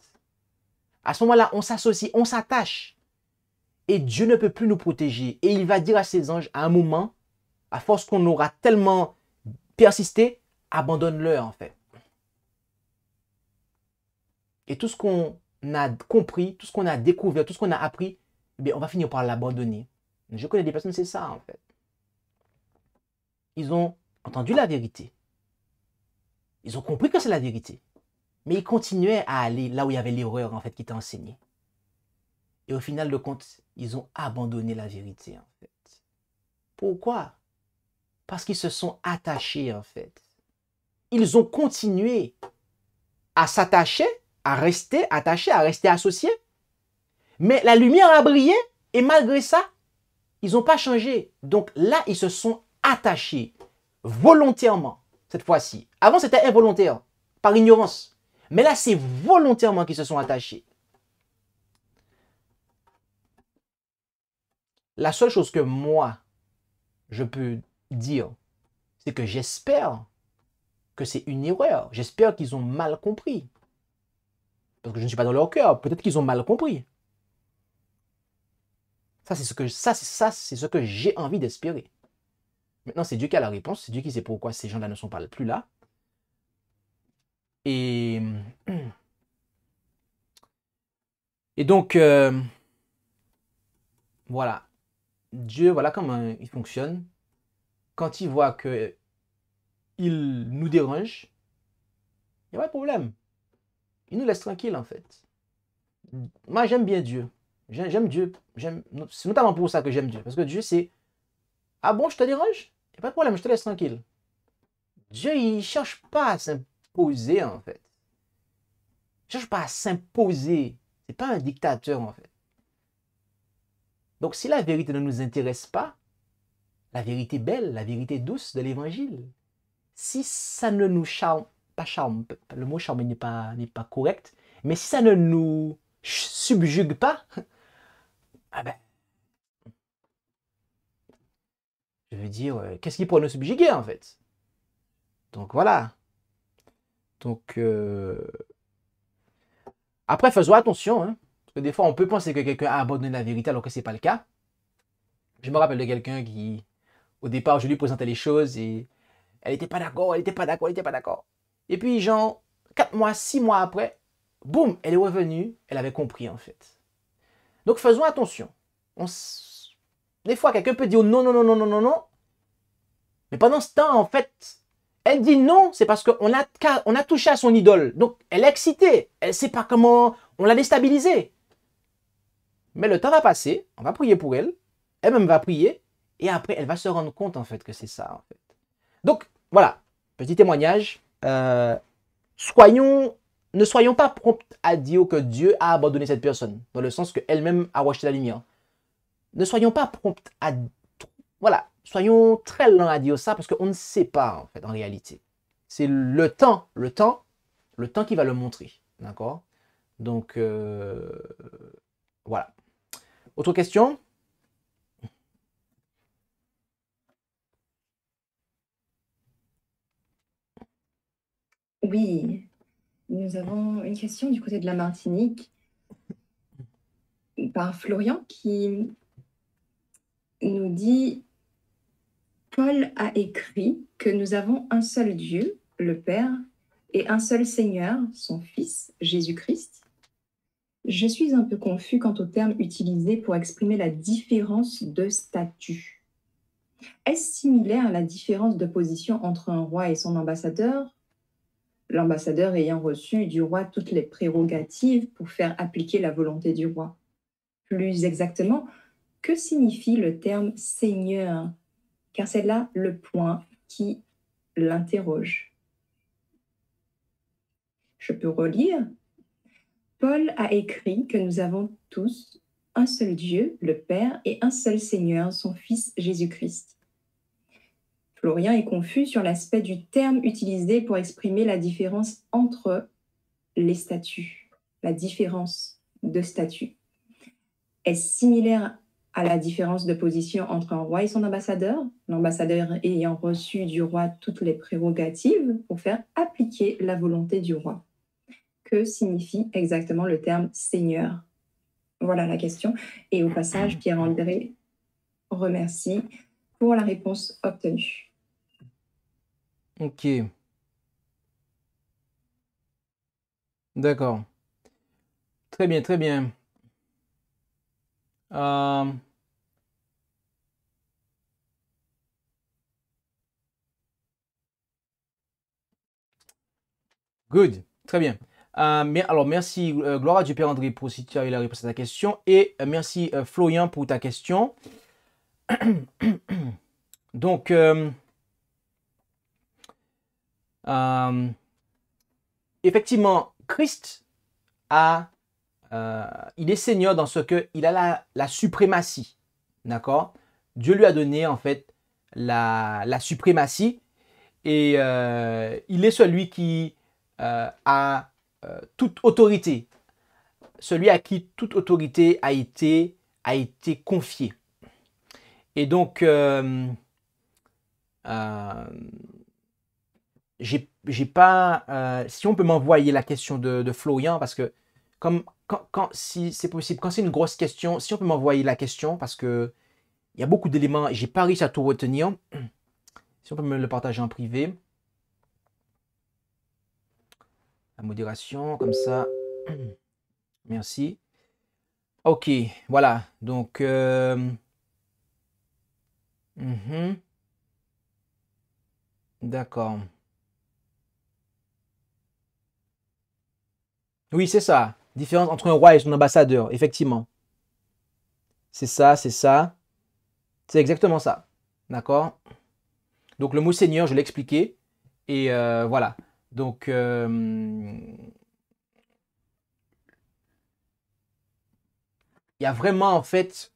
À ce moment-là, on s'associe, on s'attache. Et Dieu ne peut plus nous protéger. Et il va dire à ses anges, à un moment, à force qu'on aura tellement persisté, abandonne-le, en fait. Et tout ce qu'on a compris, tout ce qu'on a découvert, tout ce qu'on a appris, eh bien, on va finir par l'abandonner. Je connais des personnes, c'est ça, en fait. Ils ont entendu la vérité. Ils ont compris que c'est la vérité. Mais ils continuaient à aller là où il y avait l'erreur, en fait, qui était enseignée. Et au final de compte, ils ont abandonné la vérité, en fait. Pourquoi? Parce qu'ils se sont attachés, en fait. Ils ont continué à s'attacher, à rester attachés, à rester associés. Mais la lumière a brillé et malgré ça, ils n'ont pas changé. Donc là, ils se sont attachés volontairement, cette fois-ci. Avant, c'était involontaire, par ignorance. Mais là, c'est volontairement qu'ils se sont attachés. La seule chose que moi, je peux dire, c'est que j'espère que c'est une erreur. J'espère qu'ils ont mal compris. Parce que je ne suis pas dans leur cœur. Peut-être qu'ils ont mal compris. Ça, c'est ce que j'ai envie d'espérer. Maintenant, c'est Dieu qui a la réponse. C'est Dieu qui sait pourquoi ces gens-là ne sont pas plus là. Et donc, voilà. Dieu, voilà comment il fonctionne. Quand il voit que il nous dérange, il n'y a pas de problème. Il nous laisse tranquille, en fait. Moi, j'aime bien Dieu. J'aime Dieu. C'est notamment pour ça que j'aime Dieu. Parce que Dieu, c'est... Ah bon, je te dérange? Il n'y a pas de problème, je te laisse tranquille. Dieu, il ne cherche pas à s'imposer, en fait. Il ne cherche pas à s'imposer. Ce n'est pas un dictateur, en fait. Donc, si la vérité ne nous intéresse pas, la vérité belle, la vérité douce de l'évangile, si ça ne nous charme, pas charme, le mot charme n'est pas correct, mais si ça ne nous subjugue pas, ah ben, je veux dire, qu'est-ce qui pourrait nous subjuguer, en fait? Donc, voilà. Donc, après, faisons attention, hein, parce que des fois, on peut penser que quelqu'un a abandonné la vérité alors que ce n'est pas le cas. Je me rappelle de quelqu'un qui, au départ, je lui présentais les choses et elle n'était pas d'accord, elle n'était pas d'accord, elle n'était pas d'accord. Et puis, genre, 4 mois, 6 mois après, boum, elle est revenue, elle avait compris, en fait. Donc, faisons attention. Des fois, quelqu'un peut dire non, non, non, non, non, non, non. Mais pendant ce temps, en fait, elle dit non, c'est parce qu'on a touché à son idole. Donc, elle est excitée. Elle ne sait pas comment on l'a déstabilisée. Mais le temps va passer, on va prier pour elle. Elle-même va prier. Et après, elle va se rendre compte, en fait, que c'est ça, en fait. Donc, voilà. Petit témoignage. Ne soyons pas prompts à dire que Dieu a abandonné cette personne. Dans le sens qu'elle-même a rejeté la lumière. Ne soyons pas prompts à... Voilà. Soyons très lents à dire ça parce qu'on ne sait pas, en fait, en réalité. C'est le temps qui va le montrer. D'accord? Donc, voilà. Autre question? Oui, nous avons une question du côté de la Martinique par Florian qui nous dit: Paul a écrit que nous avons un seul Dieu, le Père, et un seul Seigneur, son Fils, Jésus-Christ. Je suis un peu confus quant au terme utilisé pour exprimer la différence de statut. Est-ce similaire à la différence de position entre un roi et son ambassadeur? L'ambassadeur ayant reçu du roi toutes les prérogatives pour faire appliquer la volonté du roi. Plus exactement, que signifie le terme seigneur? Car c'est là le point qui l'interroge. Je peux relire. Paul a écrit que nous avons tous un seul Dieu, le Père, et un seul Seigneur, son Fils Jésus-Christ. Florian est confus sur l'aspect du terme utilisé pour exprimer la différence entre les statuts, la différence de statut. Est similaire à la différence de position entre un roi et son ambassadeur, l'ambassadeur ayant reçu du roi toutes les prérogatives pour faire appliquer la volonté du roi. Que signifie exactement le terme seigneur? Voilà la question. Et au passage, Pierre-André remercie pour la réponse obtenue. Ok. D'accord. Très bien, très bien. Good. Très bien. Alors, merci, gloire à Dieu Père André, pour si tu as eu la réponse à ta question. Et merci, Florian, pour ta question. Donc, effectivement, Christ il est Seigneur dans ce qu'il a la suprématie. D'accord? Dieu lui a donné, en fait, la suprématie. Et il est celui qui a toute autorité. Celui à qui toute autorité a été confiée. Et donc, j'ai pas. Si on peut m'envoyer la question de Florian, parce que si c'est possible, quand c'est une grosse question, si on peut m'envoyer la question, parce que il y a beaucoup d'éléments, j'ai pas réussi à tout retenir. Si on peut me le partager en privé. La modération, comme ça. Merci. Ok, voilà. Donc, d'accord. Oui, c'est ça. Différence entre un roi et son ambassadeur, effectivement. C'est ça, c'est ça. C'est exactement ça. D'accord? Donc, le mot Seigneur, je l'ai expliqué. Et voilà. Donc, il y a vraiment, en fait,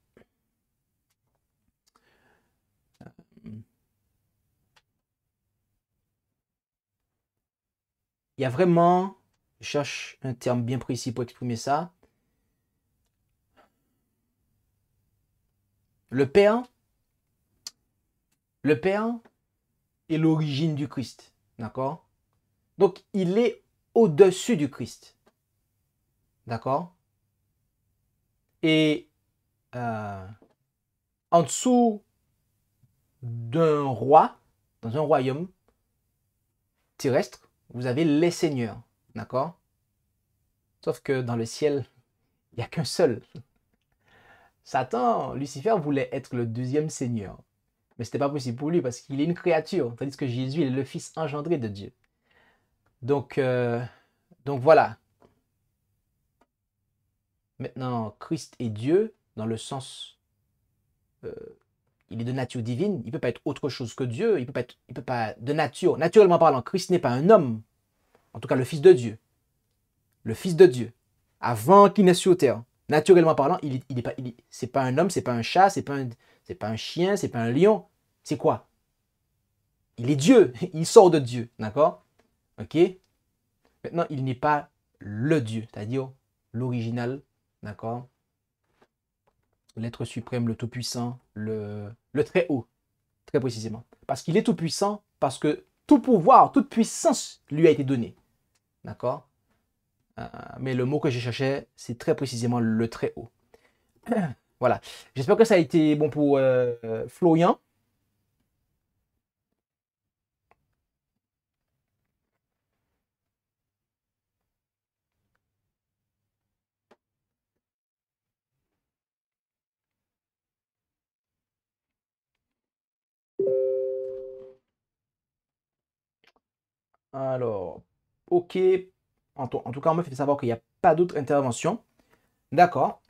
il y a vraiment, je cherche un terme bien précis pour exprimer ça. Le Père est l'origine du Christ. D'accord? Donc, il est au-dessus du Christ. D'accord? Et en dessous d'un roi, dans un royaume terrestre, vous avez les seigneurs. D'accord? Sauf que dans le ciel, il n'y a qu'un seul. Satan, Lucifer voulait être le deuxième seigneur. Mais ce n'était pas possible pour lui parce qu'il est une créature, tandis que Jésus est le fils engendré de Dieu. Donc voilà. Maintenant, Christ est Dieu dans le sens, il est de nature divine. Il ne peut pas être autre chose que Dieu. Il peut pas de nature. Naturellement parlant, Christ n'est pas un homme. En tout cas, le Fils de Dieu. Le Fils de Dieu. Avant qu'il naisse sur terre. Naturellement parlant, c'est pas un homme, c'est pas un chat, c'est pas un chien, c'est pas un lion. C'est quoi? Il est Dieu. Il sort de Dieu. D'accord? Ok? Maintenant, il n'est pas le Dieu, c'est-à-dire l'original. D'accord? L'être suprême, le tout-puissant, le très haut, très précisément. Parce qu'il est tout-puissant, parce que tout pouvoir, toute puissance lui a été donnée. D'accord? Mais le mot que je cherchais, c'est très précisément le très haut. Voilà. J'espère que ça a été bon pour Florian. Alors, ok. En tout cas, on me fait savoir qu'il n'y a pas d'autres interventions. D'accord.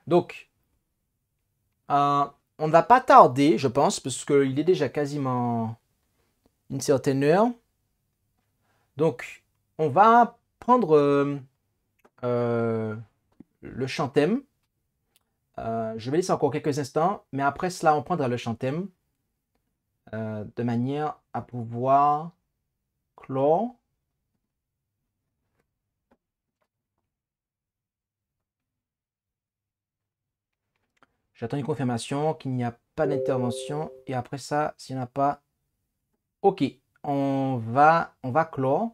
Donc, on ne va pas tarder, je pense, parce qu'il est déjà quasiment une certaine heure. Donc, on va prendre le chant-thème. Je vais laisser encore quelques instants, mais après cela, on prendra le chant-thème de manière à pouvoir clore. J'attends une confirmation qu'il n'y a pas d'intervention. Et après ça, s'il n'y en a pas, ok, on va clore.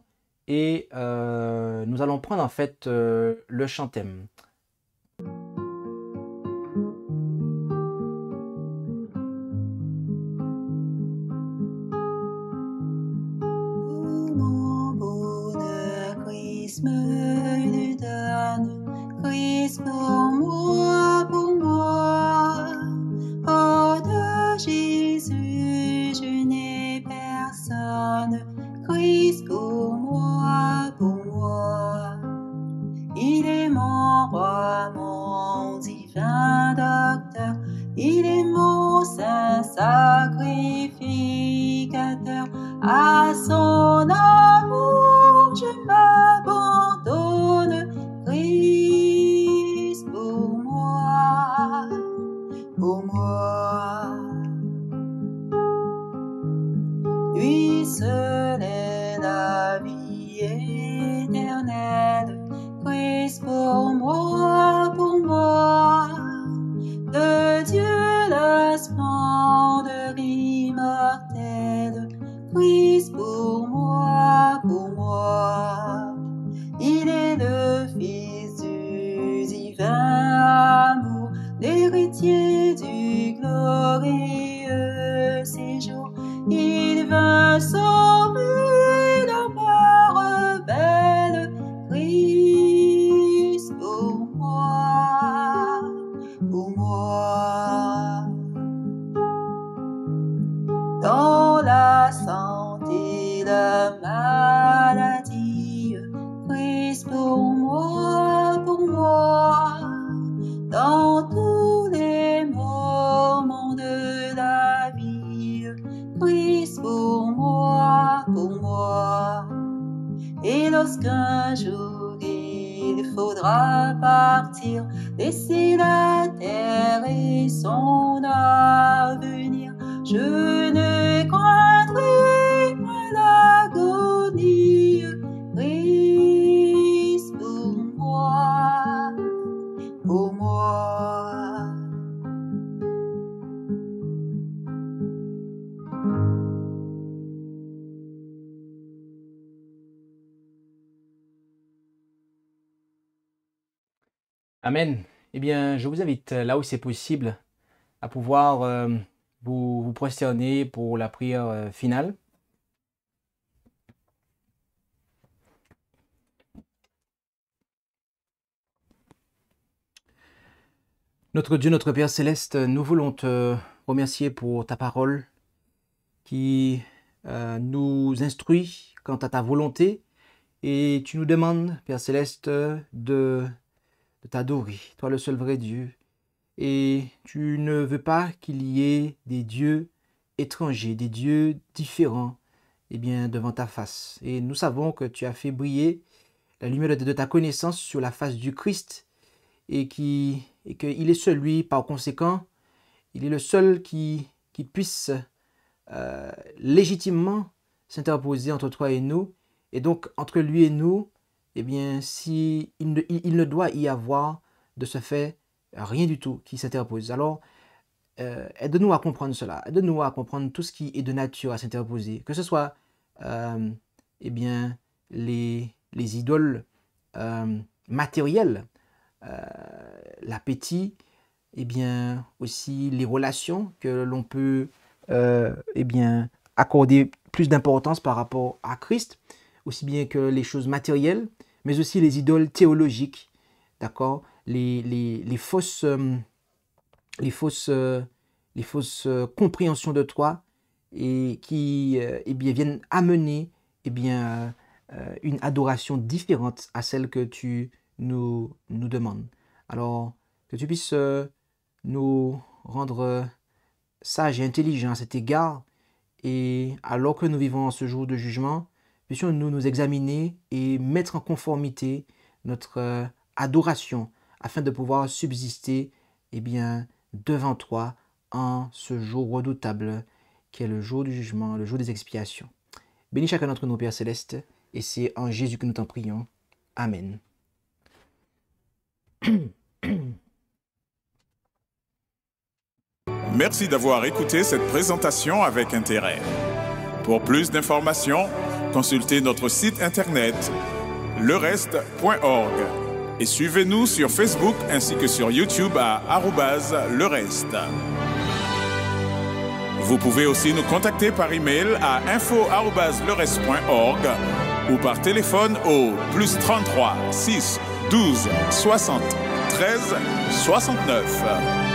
Et nous allons prendre en fait le chant-thème. Mon bonheur, Christ me le donne, Christ pour moi, pour moi. Hors de Jésus, je n'ai personne, Christ pour moi, pour moi. Il est mon roi, mon divin docteur, il est mon saint sacrificateur. À son amour je m'abandonne, Christ pour moi, pour moi. Lui seul est la vie éternelle, Christ pour moi, pour moi. De Dieu la splendeur immortelle, Christ pour moi, pour moi. Il est le Fils du divin amour, l'héritier du glorieux séjour. Il vint sauver l'homme rebelle, Christ pour moi, pour moi. Dans la santé, la maladie, Christ pour moi, pour moi. Dans tous les moments de la vie, Christ pour moi, pour moi. Et lorsqu'un jour il faudra partir, laisser la terre et son avenir, je ne craindrai point l'agonie, Christ pour moi, pour moi. Amen. Eh bien, je vous invite, là où c'est possible, à pouvoir vous prosterner pour la prière finale. Notre Dieu, notre Père Céleste, nous voulons te remercier pour ta parole qui nous instruit quant à ta volonté, et tu nous demandes, Père Céleste, de t'adorer, toi le seul vrai Dieu. Et tu ne veux pas qu'il y ait des dieux étrangers, des dieux différents, eh bien, devant ta face. Et nous savons que tu as fait briller la lumière de ta connaissance sur la face du Christ, et qu'il est celui, par conséquent, il est le seul qui puisse légitimement s'interposer entre toi et nous. Et donc, entre lui et nous, eh bien, il ne doit y avoir de ce fait rien du tout qui s'interpose. Alors, aide-nous à comprendre cela. Aide-nous à comprendre tout ce qui est de nature à s'interposer. Que ce soit eh bien, les idoles matérielles, l'appétit, eh bien, aussi les relations que l'on peut eh bien, accorder plus d'importance par rapport à Christ, aussi bien que les choses matérielles, mais aussi les idoles théologiques, d'accord, les fausses compréhensions de toi, et qui viennent amener une adoration différente à celle que tu nous demandes. Alors, que tu puisses nous rendre sages et intelligents à cet égard, et alors que nous vivons en ce jour de jugement, puissions-nous nous examiner et mettre en conformité notre adoration afin de pouvoir subsister devant toi en ce jour redoutable qui est le jour du jugement, le jour des expiations. Bénis chacun d'entre nous, Père Céleste, et c'est en Jésus que nous t'en prions. Amen. Merci d'avoir écouté cette présentation avec intérêt. Pour plus d'informations, consultez notre site internet lereste.org et suivez-nous sur Facebook ainsi que sur YouTube à @lereste. Vous pouvez aussi nous contacter par email à info@lereste.org ou par téléphone au +33 6 12 60 13 69.